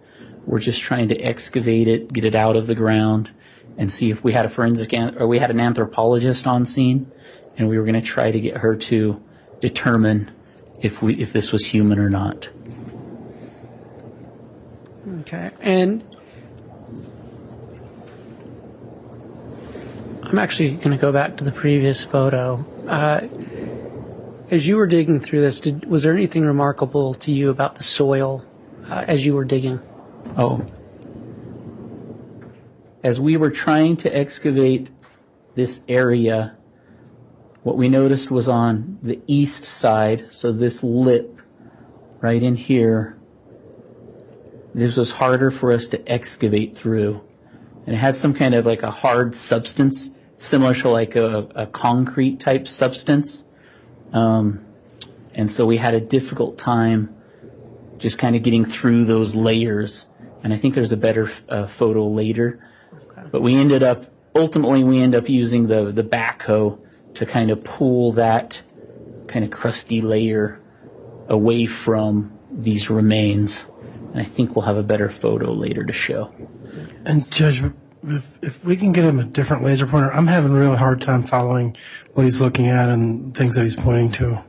We're just trying to excavate it, get it out of the ground, and see if we had we had an anthropologist on scene, and we were going to try to get her to determine if this was human or not. Okay, and I'm actually going to go back to the previous photo. As you were digging through this, was there anything remarkable to you about the soil as you were digging? Oh. As we were trying to excavate this area, what we noticed was on the east side, so this lip right in here, this was harder for us to excavate through. And it had some kind of like a hard substance, similar to like a concrete type substance. And so we had a difficult time just kind of getting through those layers. And I think there's a better photo later. Okay. But we ended up using the backhoe to kind of pull that kind of crusty layer away from these remains. And I think we'll have a better photo later to show. And Judge, if we can get him a different laser pointer, I'm having a real hard time following what he's looking at and things that he's pointing to.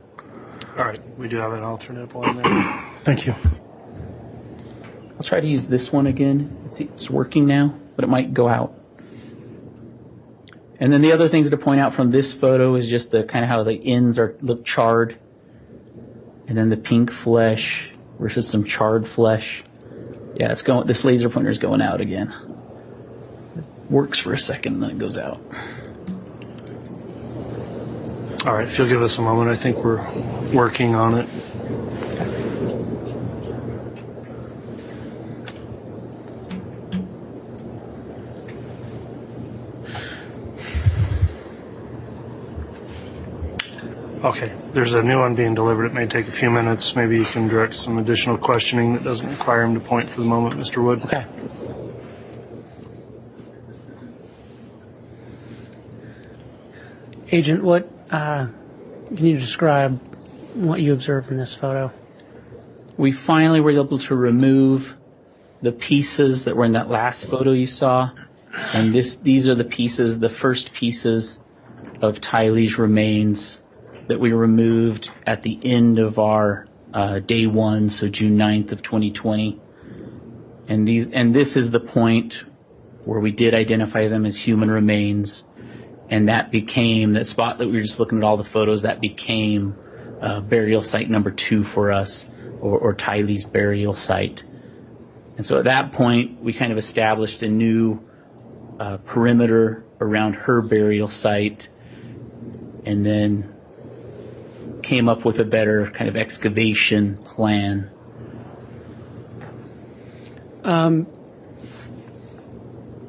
All right, we do have an alternate one there. Thank you. I'll try to use this one again. It's working now, but it might go out. And then the other things to point out from this photo is just the kind of how the ends look charred, and then the pink flesh versus some charred flesh. Yeah, this laser pointer is going out again. It works for a second, and then it goes out. All right, if you'll give us a moment, I think we're working on it. Okay, there's a new one being delivered. It may take a few minutes. Maybe you can direct some additional questioning that doesn't require him to point for the moment, Mr. Wood. Okay. Agent, can you describe what you observed in this photo? We finally were able to remove the pieces that were in that last photo you saw. And these are the first pieces of Tylee's remains that we removed at the end of our day one, so June 9th of 2020. And this is the point where we did identify them as human remains, and that spot that we were just looking at all the photos, that became burial site number 2 for us, or Tylee's burial site. And so at that point, we kind of established a new perimeter around her burial site, and then came up with a better kind of excavation plan.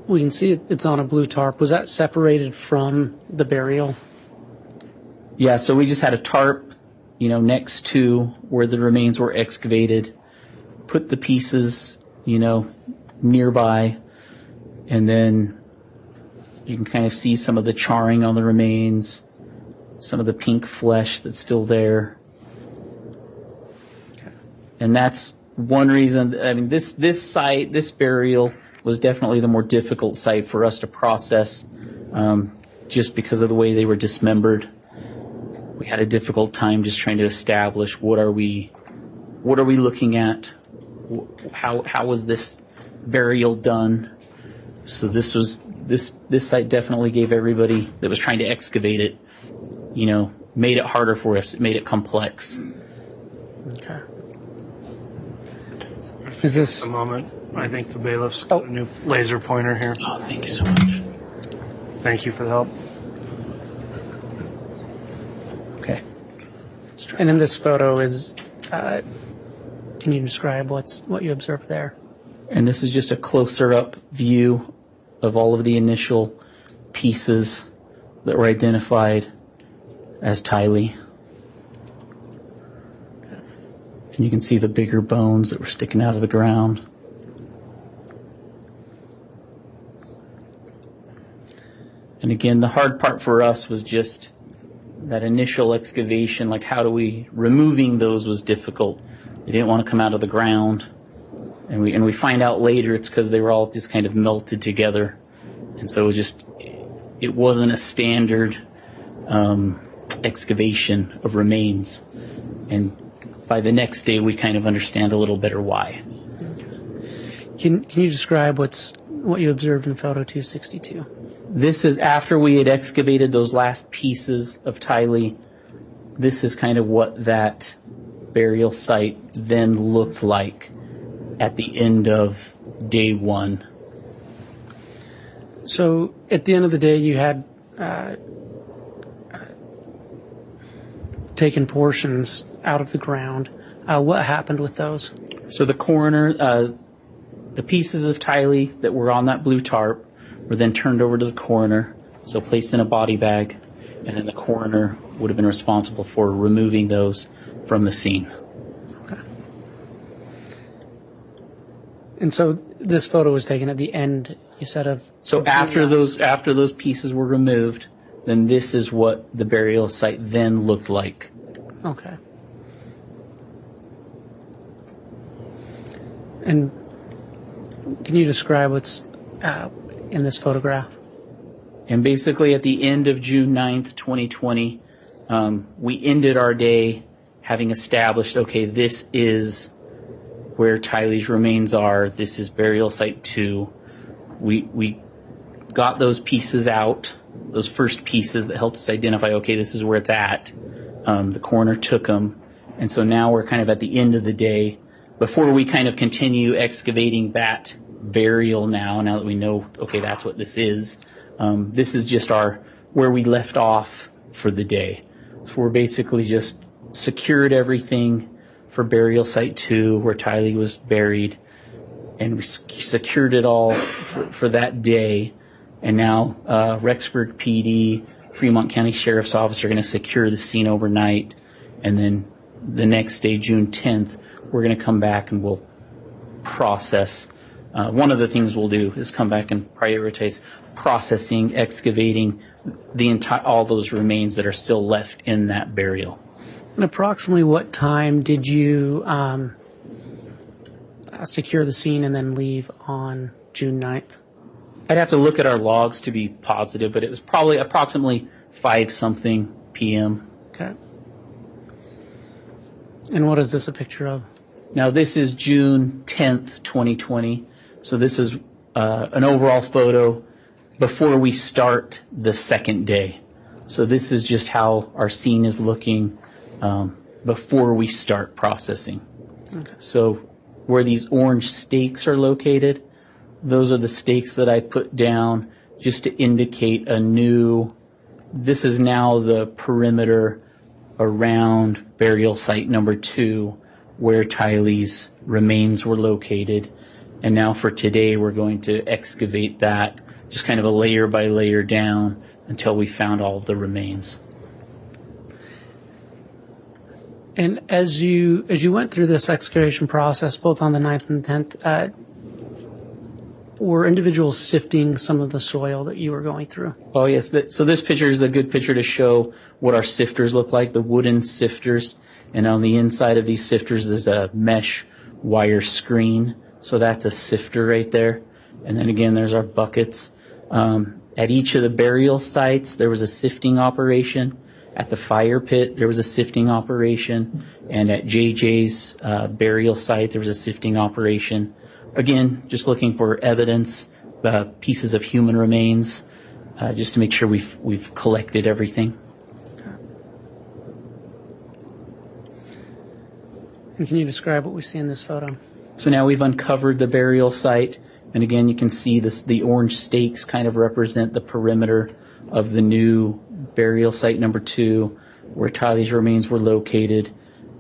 We can see it's on a blue tarp. Was that separated from the burial? Yeah, so we just had a tarp, next to where the remains were excavated, put the pieces, nearby, and then you can kind of see some of the charring on the remains, some of the pink flesh that's still there. Okay. And that's one reason. I mean, this site, this burial, was definitely the more difficult site for us to process, just because of the way they were dismembered. We had a difficult time just trying to establish what are we looking at, how was this burial done. So this site definitely gave everybody that was trying to excavate it, made it harder for us. It made it complex. Okay. Is this a moment? I think the bailiff's got a new laser pointer here. Oh, thank you so much. Thank you for the help. Okay. And in this photo is, can you describe what you observed there? And this is just a closer up view of all of the initial pieces that were identified as Tylee. And you can see the bigger bones that were sticking out of the ground. And again, the hard part for us was just that initial excavation, like removing those was difficult. They didn't want to come out of the ground. And we find out later it's because they were all just kind of melted together. And so it wasn't a standard excavation of remains. And by the next day, we kind of understand a little better why. Can you describe what you observed in photo 262? This is after we had excavated those last pieces of Tylee. This is kind of what that burial site then looked like at the end of day one. So at the end of the day, you had taken portions out of the ground. What happened with those? So the coroner, the pieces of Tylee that were on that blue tarp were then turned over to the coroner, so placed in a body bag, and then the coroner would have been responsible for removing those from the scene. Okay. And so this photo was taken at the end, you said, of... So after those pieces were removed, then this is what the burial site then looked like. Okay. And can you describe what's in this photograph? And basically at the end of June 9th, 2020, we ended our day having established, okay, this is where Tylee's remains are. This is burial site 2. We got those pieces out, those first pieces that helped us identify, okay, this is where it's at. The coroner took them. And so now we're kind of at the end of the day. Before we kind of continue excavating that burial now that we know, okay, that's what this is just where we left off for the day. So we're basically just secured everything for burial site 2 where Tylee was buried, and we secured it all for that day. And now Rexburg PD, Fremont County Sheriff's Office are going to secure the scene overnight, and then the next day, June 10th, we're going to come back and we'll process. One of the things we'll do is come back and prioritize processing, excavating all those remains that are still left in that burial. And approximately what time did you secure the scene and then leave on June 9th? I'd have to look at our logs to be positive, but it was probably approximately 5-something p.m. Okay. And what is this a picture of? Now, this is June 10th, 2020. So this is an overall photo before we start the second day. So this is just how our scene is looking before we start processing. Okay. So where these orange stakes are located, those are the stakes that I put down just to indicate this is now the perimeter around burial site number 2 where Tylee's remains were located. And now for today, we're going to excavate that, just kind of a layer by layer down until we found all of the remains. And as you went through this excavation process, both on the 9th and 10th, were individuals sifting some of the soil that you were going through? Oh, yes. So this picture is a good picture to show what our sifters look like, the wooden sifters. And on the inside of these sifters is a mesh wire screen. So that's a sifter right there. And then again, there's our buckets. At each of the burial sites, there was a sifting operation. At the fire pit, there was a sifting operation. And at JJ's burial site, there was a sifting operation. Again, just looking for evidence, pieces of human remains, just to make sure we've collected everything. And can you describe what we see in this photo? So now we've uncovered the burial site, and again, you can see this, the orange stakes kind of represent the perimeter of the new burial site number 2, where Tylee's remains were located.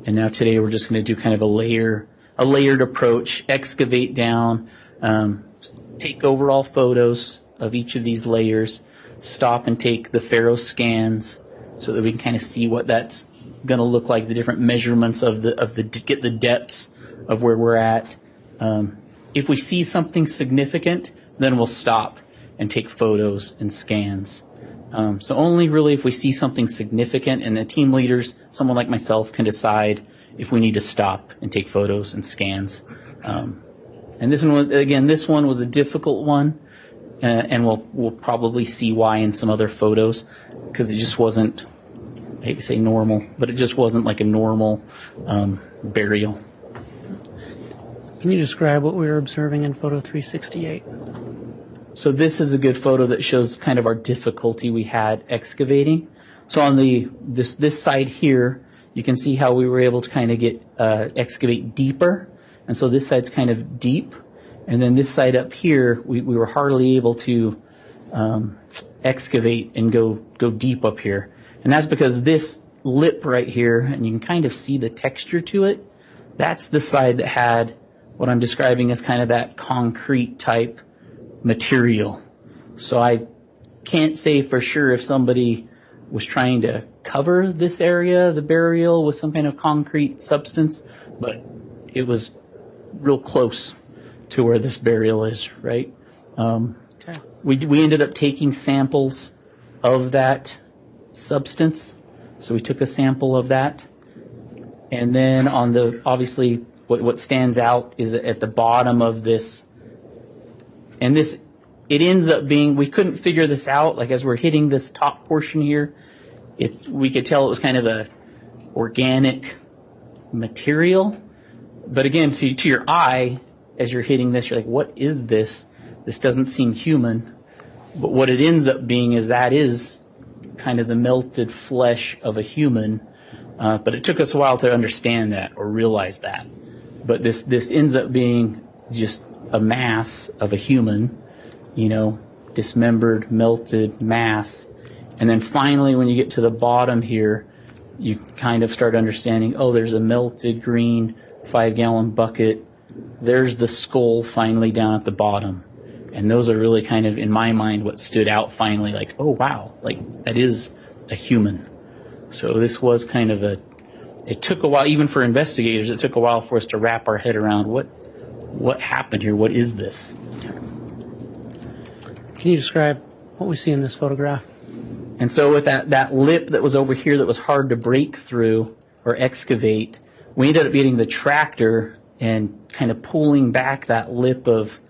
And now today we're just going to do kind of a layered approach, excavate down, take overall photos of each of these layers, stop and take the Faro scans so that we can kind of see what that's going to look like, the different measurements of get the depths of where we're at. If we see something significant, then we'll stop and take photos and scans. So only really if we see something significant, and the team leaders, someone like myself, can decide if we need to stop and take photos and scans. And this one was a difficult one, and we'll probably see why in some other photos, because it just wasn't, I hate to say normal, but it just wasn't like a normal burial. Can you describe what we were observing in photo 368? So this is a good photo that shows kind of our difficulty we had excavating. So on this side here, you can see how we were able to kind of get excavate deeper. And so this side's kind of deep. And then this side up here, we were hardly able to excavate and go deep up here. And that's because this lip right here, and you can kind of see the texture to it, that's the side that had what I'm describing as kind of that concrete type material. So I can't say for sure if somebody was trying to cover this area, the burial, with some kind of concrete substance, but it was real close to where this burial is, right? Okay. We ended up taking samples of that substance. So we took a sample of that. And then on the, obviously, what stands out is at the bottom of this, and this, it ends up being, we couldn't figure this out, like as we're hitting this top portion here, we could tell it was kind of a organic material. But again, to your eye, as you're hitting this, you're like, what is this? This doesn't seem human. But what it ends up being is that is kind of the melted flesh of a human. But it took us a while to understand that or realize that. But this ends up being just a mass of a human, dismembered, melted mass. And then finally, when you get to the bottom here, you kind of start understanding, oh, there's a melted green 5-gallon bucket. There's the skull finally down at the bottom. And those are really kind of, in my mind, what stood out finally, like, oh, wow, like that is a human. So this was kind of it took a while, even for investigators, it took a while for us to wrap our head around what happened here, what is this? Can you describe what we see in this photograph? And so with that lip that was over here that was hard to break through or excavate, we ended up getting the tractor and kind of pulling back that lip of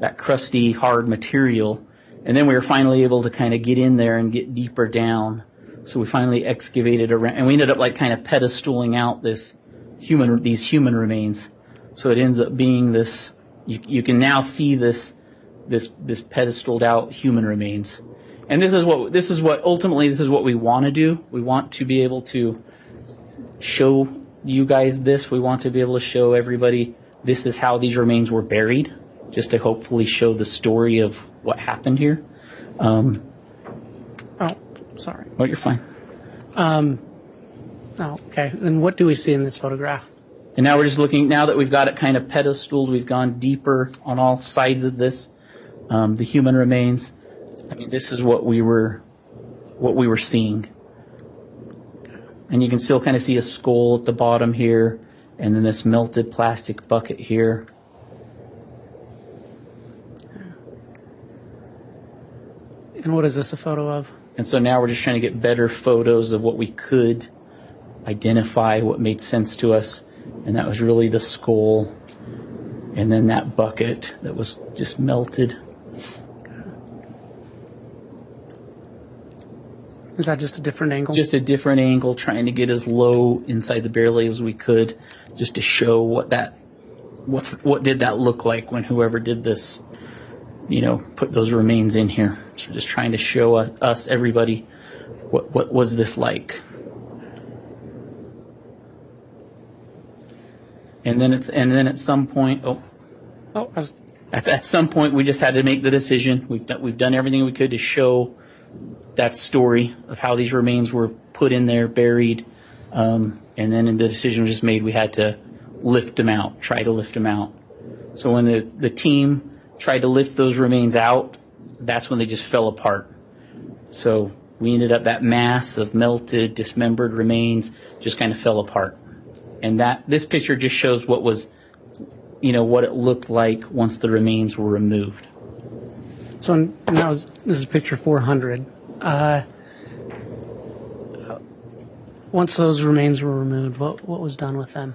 that crusty, hard material. And then we were finally able to kind of get in there and get deeper down. So we finally excavated around, and we ended up like kind of pedestaling out these human remains. So it ends up being this, you can now see this pedestaled out human remains. And this is what ultimately we want to do. We want to be able to show you guys this. We want to be able to show everybody this is how these remains were buried, just to hopefully show the story of what happened here. Sorry. Oh, you're fine. Okay. And what do we see in this photograph? And now we're just looking, now that we've got it kind of pedestaled, we've gone deeper on all sides of this, the human remains. I mean, this is what we were seeing. And you can still kind of see a skull at the bottom here, and then this melted plastic bucket here. And what is this a photo of? And so now we're just trying to get better photos of what we could identify, what made sense to us. And that was really the skull, and then that bucket that was just melted. Is that just a different angle? Just a different angle, trying to get as low inside the barrel as we could, just to show what did that look like when whoever did this, put those remains in here. So just trying to show us, everybody, what was this like. And then at some point, at some point we just had to make the decision. We've done everything we could to show that story of how these remains were put in there, buried, and then the decision was just made. We had to try to lift them out. So when the team tried to lift those remains out, that's when they just fell apart. So we ended up, that mass of melted, dismembered remains just kind of fell apart. And this picture just shows what it looked like once the remains were removed. So this is picture 400. Once those remains were removed, what was done with them?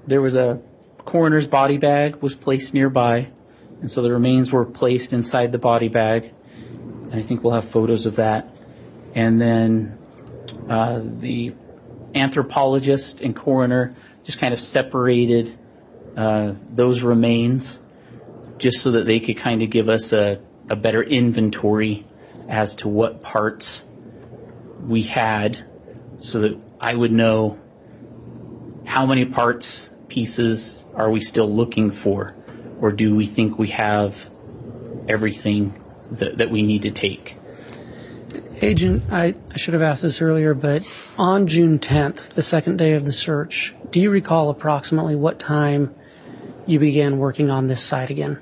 There was a coroner's body bag was placed nearby, and so the remains were placed inside the body bag. And I think we'll have photos of that. And then the anthropologist and coroner just kind of separated those remains just so that they could kind of give us a better inventory as to what parts we had, so that I would know how many pieces are we still looking for, or do we think we have everything that we need to take. Agent, I should have asked this earlier, but on June 10th, the second day of the search, do you recall approximately what time you began working on this site again?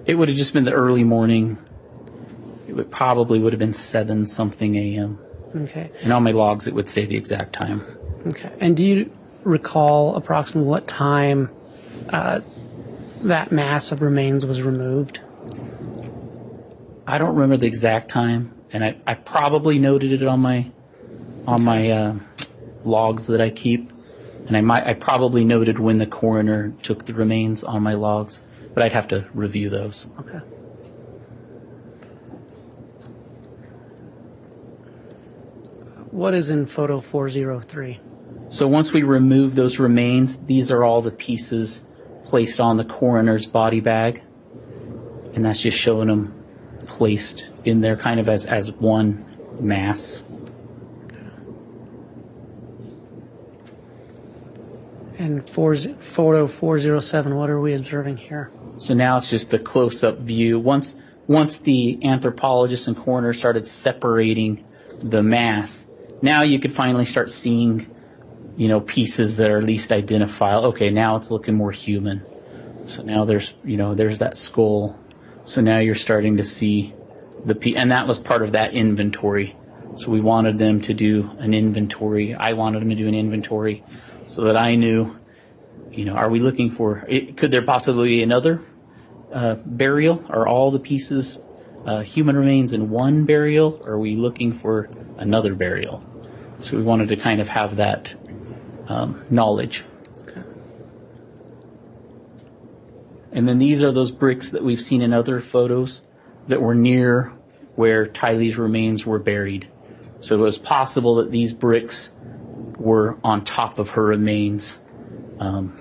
It would have just been the early morning. It probably would have been 7-something a.m. Okay. And on my logs, it would say the exact time. Okay. And do you recall approximately what time that mass of remains was removed? I don't remember the exact time, and I probably noted it on my logs that I keep, and I probably noted when the coroner took the remains on my logs, but I'd have to review those. Okay. What is in photo 403? So once we remove those remains, these are all the pieces placed on the coroner's body bag, and that's just showing them placed in there kind of as one mass. And photo 407, what are we observing here? So now it's just the close-up view. Once the anthropologist and coroner started separating the mass, now you could finally start seeing, pieces that are at least identifiable. Okay, now it's looking more human. So now there's that skull. So now you're starting to see and that was part of that inventory. So we wanted them to do an inventory. I wanted them to do an inventory so that I knew, are we looking for, could there possibly be another burial? Are all the pieces human remains in one burial? Or are we looking for another burial? So we wanted to kind of have that knowledge. Okay. And then these are those bricks that we've seen in other photos that were near where Tylee's remains were buried. So it was possible that these bricks were on top of her remains. And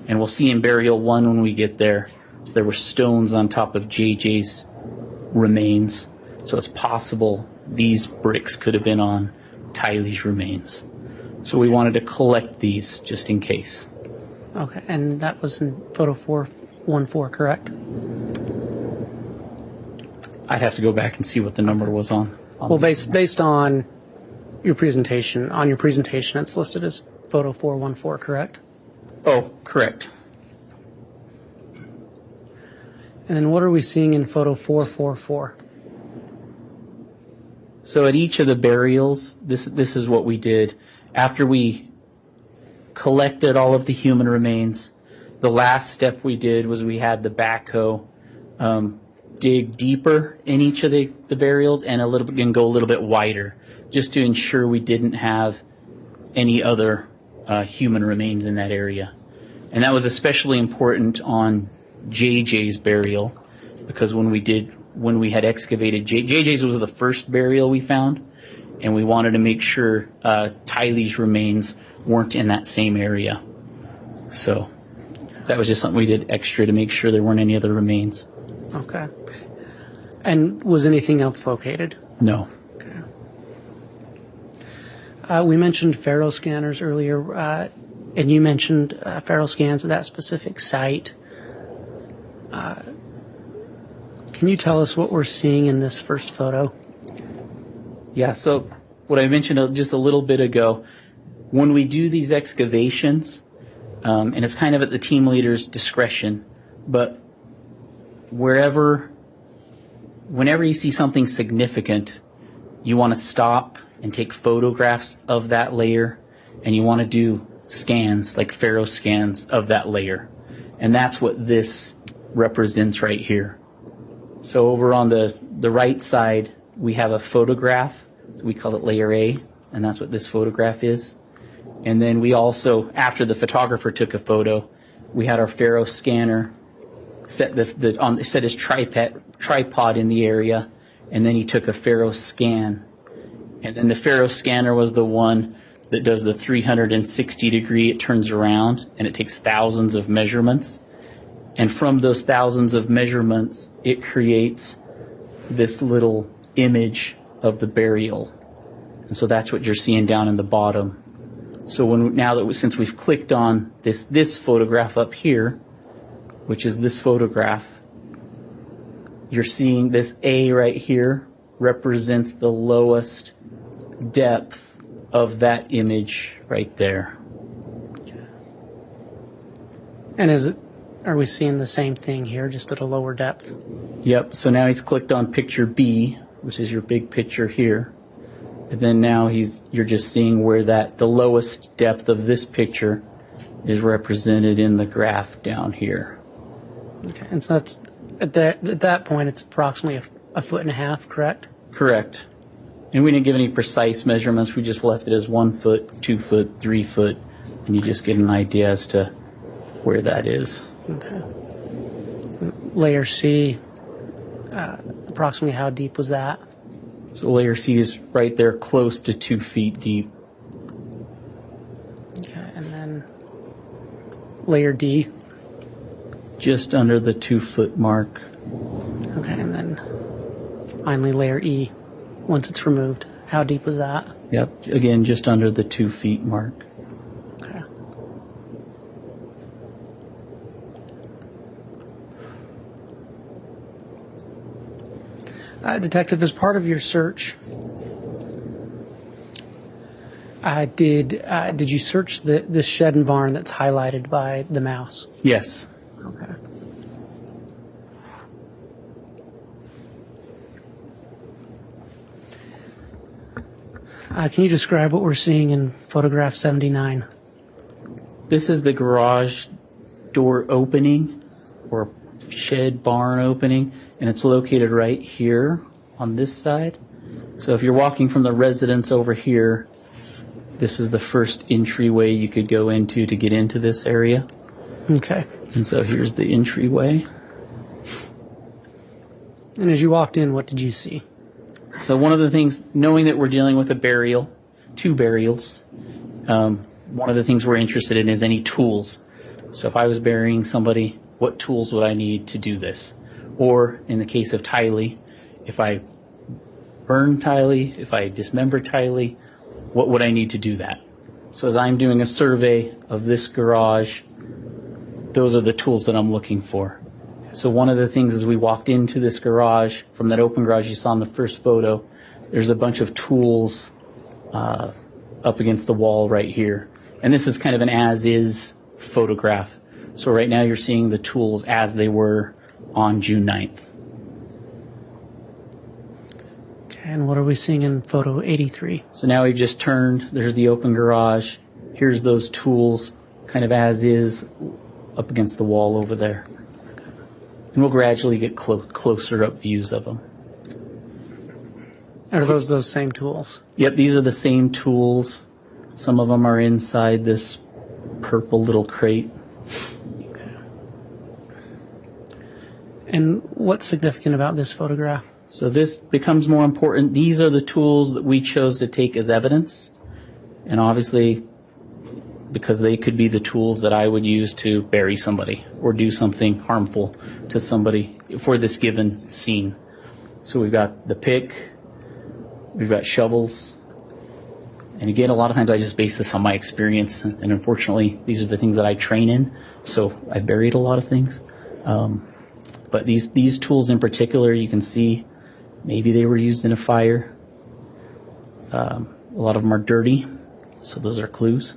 we'll see in burial 1 when we get there, there were stones on top of JJ's remains. So it's possible these bricks could have been on Tylee's remains. So we wanted to collect these just in case. Okay, and that was in photo 414, correct? I'd have to go back and see what the number was on well, based on your presentation, it's listed as photo 414, correct? Oh, correct. And then what are we seeing in photo 444? So at each of the burials, this is what we did. After we collected all of the human remains, the last step we did was we had the backhoe dig deeper in each of the burials and go a little bit wider, just to ensure we didn't have any other human remains in that area. And that was especially important on JJ's burial, because when we had excavated JJ's was the first burial we found, and we wanted to make sure Tylee's remains weren't in that same area. So that was just something we did extra to make sure there weren't any other remains. Okay. And was anything else located? No. Okay. We mentioned Faro scanners earlier. And you mentioned feral scans at that specific site. Can you tell us what we're seeing in this first photo? Yeah, so what I mentioned just a little bit ago, when we do these excavations, and it's kind of at the team leader's discretion, but whenever you see something significant, you want to stop and take photographs of that layer, and you want to do scans, like Faro scans of that layer. And that's what this represents right here. So over on the right side, we have a photograph. We call it layer A, and that's what this photograph is. And then we also, after the photographer took a photo, we had our Faro scanner set his tripod in the area, and then he took a Faro scan. And then the Faro scanner was the one that does the 360-degree, it turns around, and it takes thousands of measurements. And from those thousands of measurements, it creates this little image of the burial. And so that's what you're seeing down in the bottom. So since we've clicked on this photograph up here, which is this photograph, you're seeing this A right here represents the lowest depth of that image right there. And are we seeing the same thing here, just at a lower depth? Yep, so now he's clicked on picture B, which is your big picture here. And then now you're just seeing where the lowest depth of this picture is represented in the graph down here. Okay, and so that's at that point it's approximately a foot and a half, correct? Correct. And we didn't give any precise measurements. We just left it as 1 foot, 2 foot, 3 foot, and you just get an idea as to where that is. Okay. Layer C, approximately how deep was that? So layer C is right there, close to 2 feet deep. Okay, and then layer D? Just under the 2 foot mark. Okay, and then finally layer E, once it's removed. How deep was that? Yep, again, just under the 2 feet mark. Okay. Detective, as part of your search, did you search this shed and barn that's highlighted by the mouse? Yes. Okay. Can you describe what we're seeing in photograph 79? This is the garage door opening, or shed barn opening, and it's located right here on this side. So if you're walking from the residence over here, this is the first entryway you could go into to get into this area. Okay. And so here's the entryway. And as you walked in, what did you see? So one of the things, knowing that we're dealing with a burial, 2 burials, one of the things we're interested in is any tools. So if I was burying somebody, what tools would I need to do this? Or in the case of Tylee, if I burn Tylee, if I dismember Tylee, what would I need to do that? So as I'm doing a survey of this garage, those are the tools that I'm looking for. So one of the things as we walked into this garage, from that open garage you saw in the first photo, there's a bunch of tools up against the wall right here. And this is kind of an as-is photograph. So right now you're seeing the tools as they were on June 9th. Okay, and what are we seeing in photo 83? So now we've just turned, there's the open garage, here's those tools kind of as is up against the wall over there. And we'll gradually get closer up views of them. Are those same tools? Yep, these are the same tools. Some of them are inside this purple little crate. Okay. And what's significant about this photograph? So this becomes more important. These are the tools that we chose to take as evidence. And obviously, because they could be the tools that I would use to bury somebody or do something harmful to somebody for this given scene. So we've got the pick, we've got shovels, And again, a lot of times I just base this on my experience, and unfortunately, these are the things that I train in, so I've buried a lot of things. But these tools in particular, you can see maybe they were used in a fire. A lot of them are dirty, so those are clues.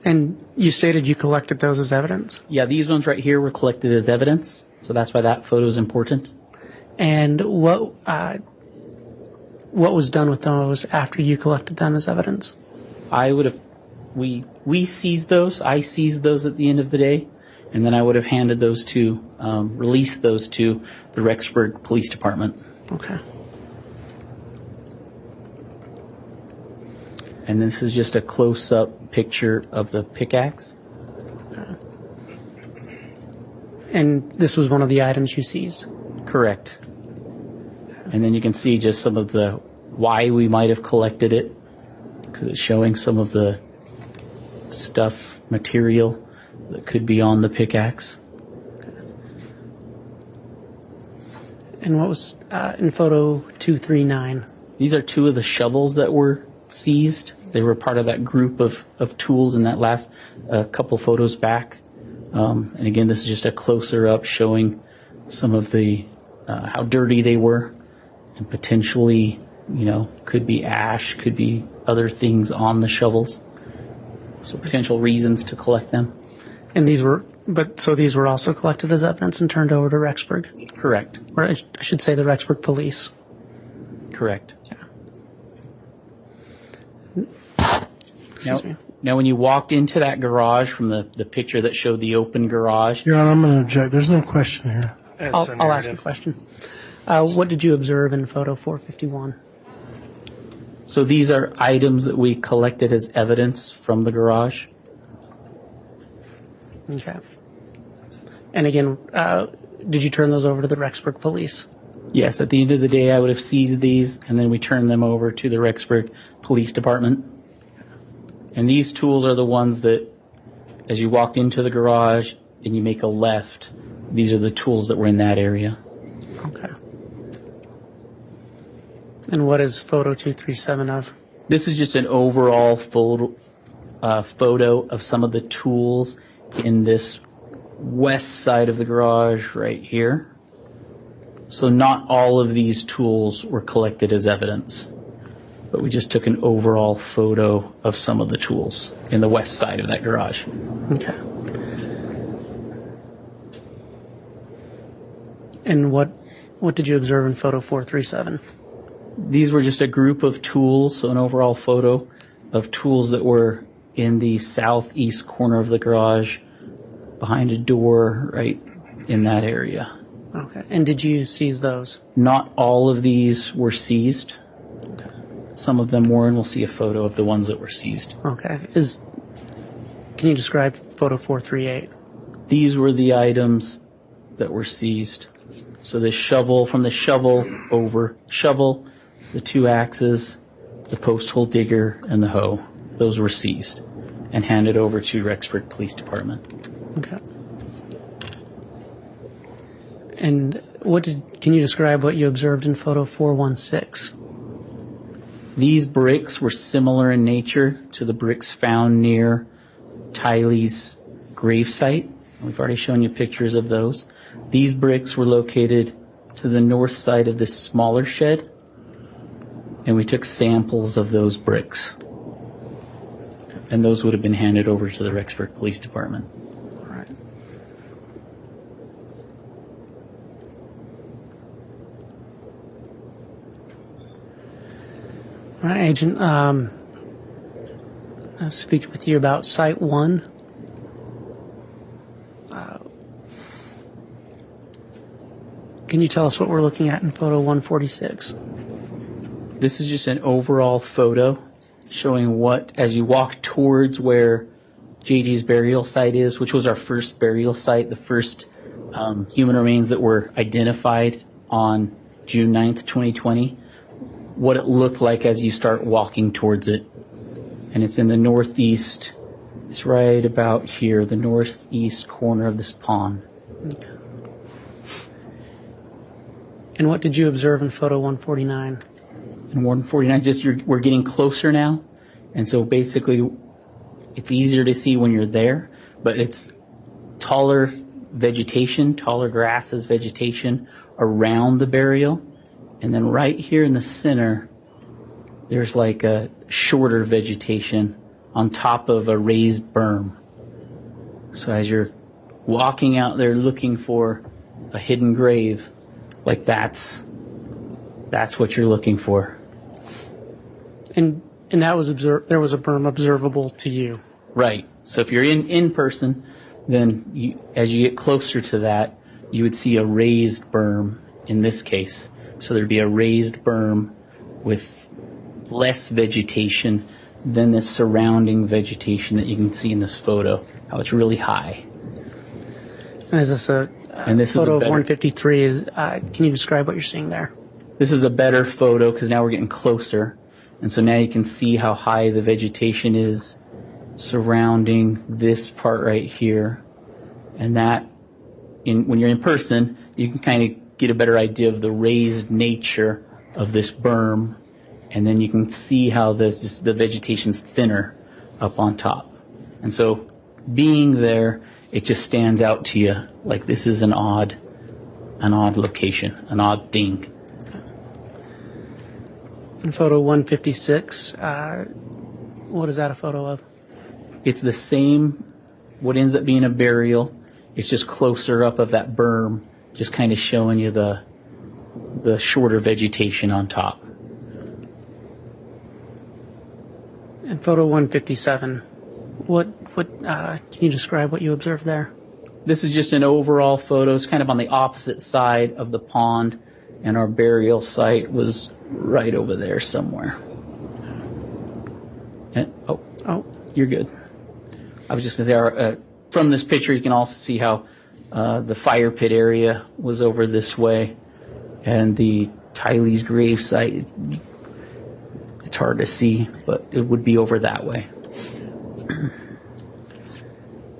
And you stated you collected those as evidence? Yeah, these ones right here were collected as evidence, so that's why that photo is important. And what was done with those after you collected them as evidence? We seized those. I seized those at the end of the day, and then I would have handed those to, released those to the Rexburg Police Department. Okay. And this is just a close-up picture of the pickaxe. And this was one of the items you seized? Correct. And then you can see just some of the why we might have collected it, because it's showing some of the stuff, material that could be on the pickaxe. And what was in photo 239? These are two of the shovels that were seized. They were part of that group of tools in that last couple photos back. And again, this is just a closer up showing some of the how dirty they were, and potentially, could be ash, could be other things on the shovels. So potential reasons to collect them. And these were also collected as evidence and turned over to Rexburg? Correct. Or I should say the Rexburg Police. Correct. Excuse me. Now, when you walked into that garage from the picture that showed the open garage, Your Honor, I'm going to object. There's no question here. I'll ask a question. What did you observe in photo 451? so these are items that we collected as evidence from the garage. Okay. And again, did you turn those over to the Rexburg Police? Yes, at the end of the day, I would have seized these, and then we turned them over to the Rexburg Police Department. And these tools are the ones that, as you walked into the garage and you make a left, these are the tools that were in that area. Okay. And what is photo 237 of? This is just an overall photo of some of the tools in this west side of the garage right here. So not all of these tools were collected as evidence, but we just took an overall photo of some of the tools in the west side of that garage. Okay. And what did you observe in photo 437? These were just a group of tools, so an overall photo of tools that were in the southeast corner of the garage, behind a door right in that area. Okay. And did you seize those? Not all of these were seized. Okay. Some of them were, and we'll see a photo of the ones that were seized. Okay. Can you describe photo 438? These were the items that were seized. So the shovel, from the shovel, the two axes, the post hole digger, and the hoe. Those were seized and handed over to Rexburg Police Department. Okay. And can you describe what you observed in photo 416? These bricks were similar in nature to the bricks found near Tylee's gravesite. We've already shown you pictures of those. These bricks were located to the north side of this smaller shed, and we took samples of those bricks. And those would have been handed over to the Rexburg Police Department. All right. All right, Agent. I'll speak with you about Site 1. Can you tell us what we're looking at in photo 146? This is just an overall photo showing what, as you walk towards where JG's burial site is, which was our first burial site, the first human remains that were identified on June 9th, 2020, what it looked like as you start walking towards it. And it's in the northeast, it's right about here, the northeast corner of this pond. Okay. And what did you observe in photo 149? And 149, we're getting closer now. And so basically, it's easier to see when you're there, but it's taller vegetation, taller grasses, vegetation around the burial. And then right here in the center, there's like a shorter vegetation on top of a raised berm. So as you're walking out there looking for a hidden grave, like that's what you're looking for. And that was there was a berm observable to you. Right. So if you're in person, then as you get closer to that, you would see a raised berm in this case. So there'd be a raised berm with less vegetation than the surrounding vegetation that you can see in this photo, how it's really high. And is this a photo of 153? Can you describe what you're seeing there? This is a better photo because now we're getting closer. And so now you can see how high the vegetation is surrounding this part right here. And that, when you're in person, you can kind of get a better idea of the raised nature of this berm. And then you can see how the vegetation's thinner up on top. And so being there, it just stands out to you like this is an odd location, an odd thing. In photo 156, what is that a photo of? It's the same, what ends up being a burial. It's just closer up of that berm, just kind of showing you the shorter vegetation on top. In photo 157, what can you describe what you observed there? This is just an overall photo. It's kind of on the opposite side of the pond, and our burial site was right over there somewhere. And, you're good. I was just going to say, from this picture, you can also see how the fire pit area was over this way, and the Tylee's grave site, it's hard to see, but it would be over that way.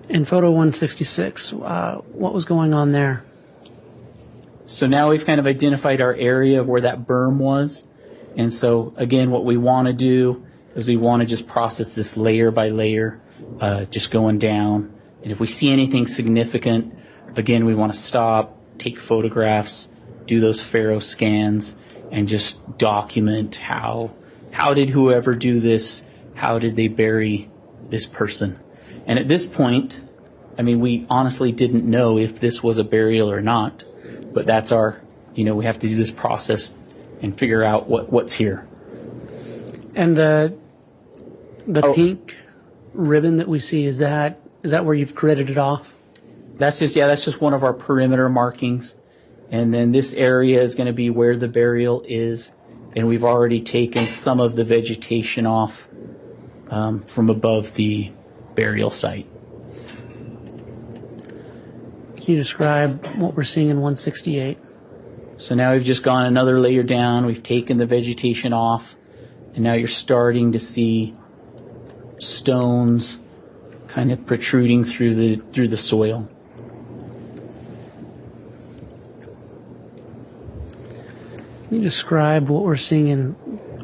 In photo 166, what was going on there? So now we've kind of identified our area of where that berm was. And so, again, what we want to do is we want to just process this layer by layer, just going down. And if we see anything significant, again, we want to stop, take photographs, do those Faro scans, and just document how did whoever do this, how did they bury this person. And at this point, I mean, we honestly didn't know if this was a burial or not. But that's our, we have to do this process and figure out what's here. And the pink ribbon that we see, is that where you've gridded it off? That's just one of our perimeter markings. And then this area is going to be where the burial is. And we've already taken some of the vegetation off from above the burial site. Can you describe what we're seeing in 168? So now we've just gone another layer down. We've taken the vegetation off. And now you're starting to see stones kind of protruding through the soil. Can you describe what we're seeing in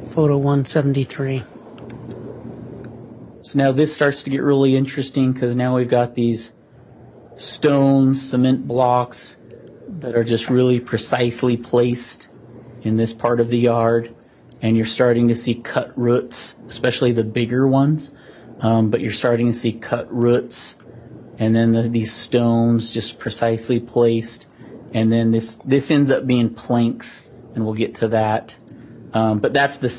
photo 173? So now this starts to get really interesting because now we've got these stones, cement blocks that are just really precisely placed in this part of the yard. And you're starting to see cut roots, especially the bigger ones. But you're starting to see cut roots. And then these stones just precisely placed. And then this ends up being planks, and we'll get to that. But that's the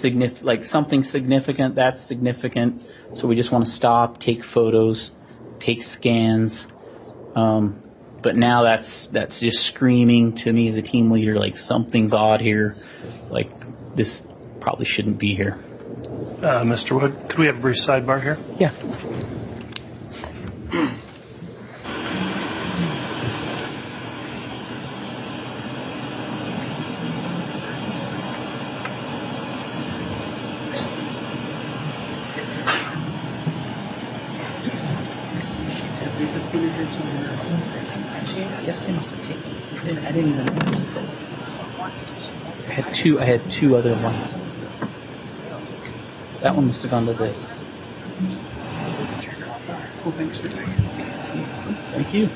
something significant, that's significant. So we just want to stop, take photos, take scans. But now that's just screaming to me as a team leader, like something's odd here. Like this probably shouldn't be here. Mr. Wood, could we have a brief sidebar here? Yeah. Yes, they must have taken this. I didn't even notice. I had two other ones. That one must have gone to this. Well, thanks for doing it. Thank you.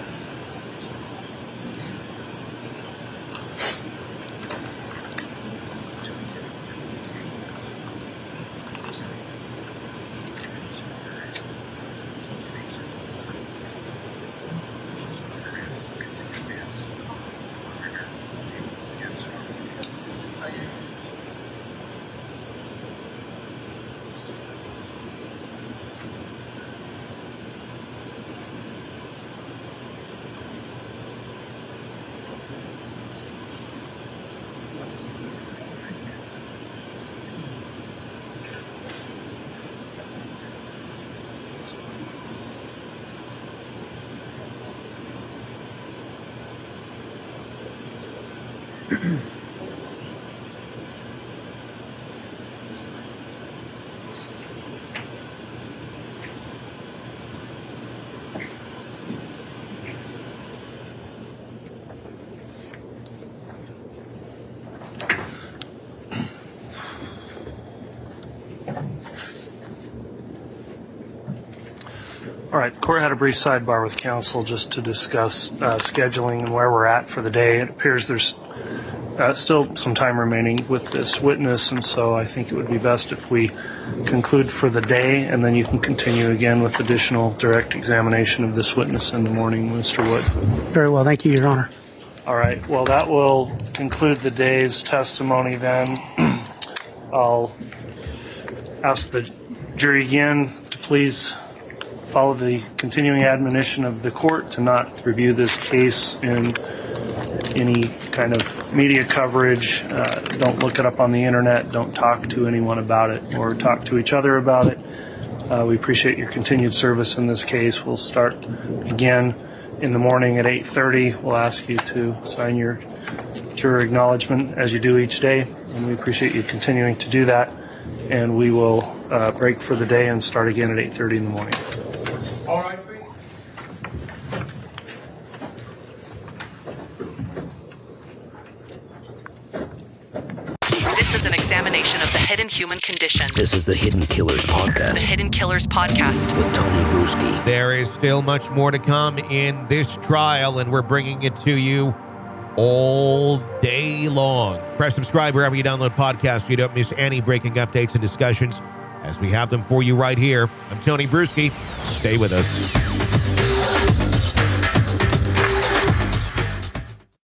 All right, the court had a brief sidebar with counsel just to discuss scheduling and where we're at for the day. It appears there's still some time remaining with this witness, and so I think it would be best if we conclude for the day, and then you can continue again with additional direct examination of this witness in the morning, Mr. Wood. Very well. Thank you, Your Honor. All right, well, that will conclude the day's testimony then. I'll ask the jury again to please follow the continuing admonition of the court to not review this case in any kind of media coverage. Don't look it up on the internet. Don't talk to anyone about it or talk to each other about it. We appreciate your continued service in this case. We'll start again in the morning at 8:30. We'll ask you to sign your juror acknowledgement as you do each day, and we appreciate you continuing to do that. And we will break for the day and start again at 8:30 in the morning. All right, please. This is an examination of the hidden human condition. This is the Hidden Killers The Podcast Hidden Killers Podcast. with Tony Bruschi. There is still much more to come in this trial, and we're bringing it to you all day long. Press subscribe wherever you download podcasts so you don't miss any breaking updates and discussions as we have them for you right here. I'm Tony Bruschi. Stay with us.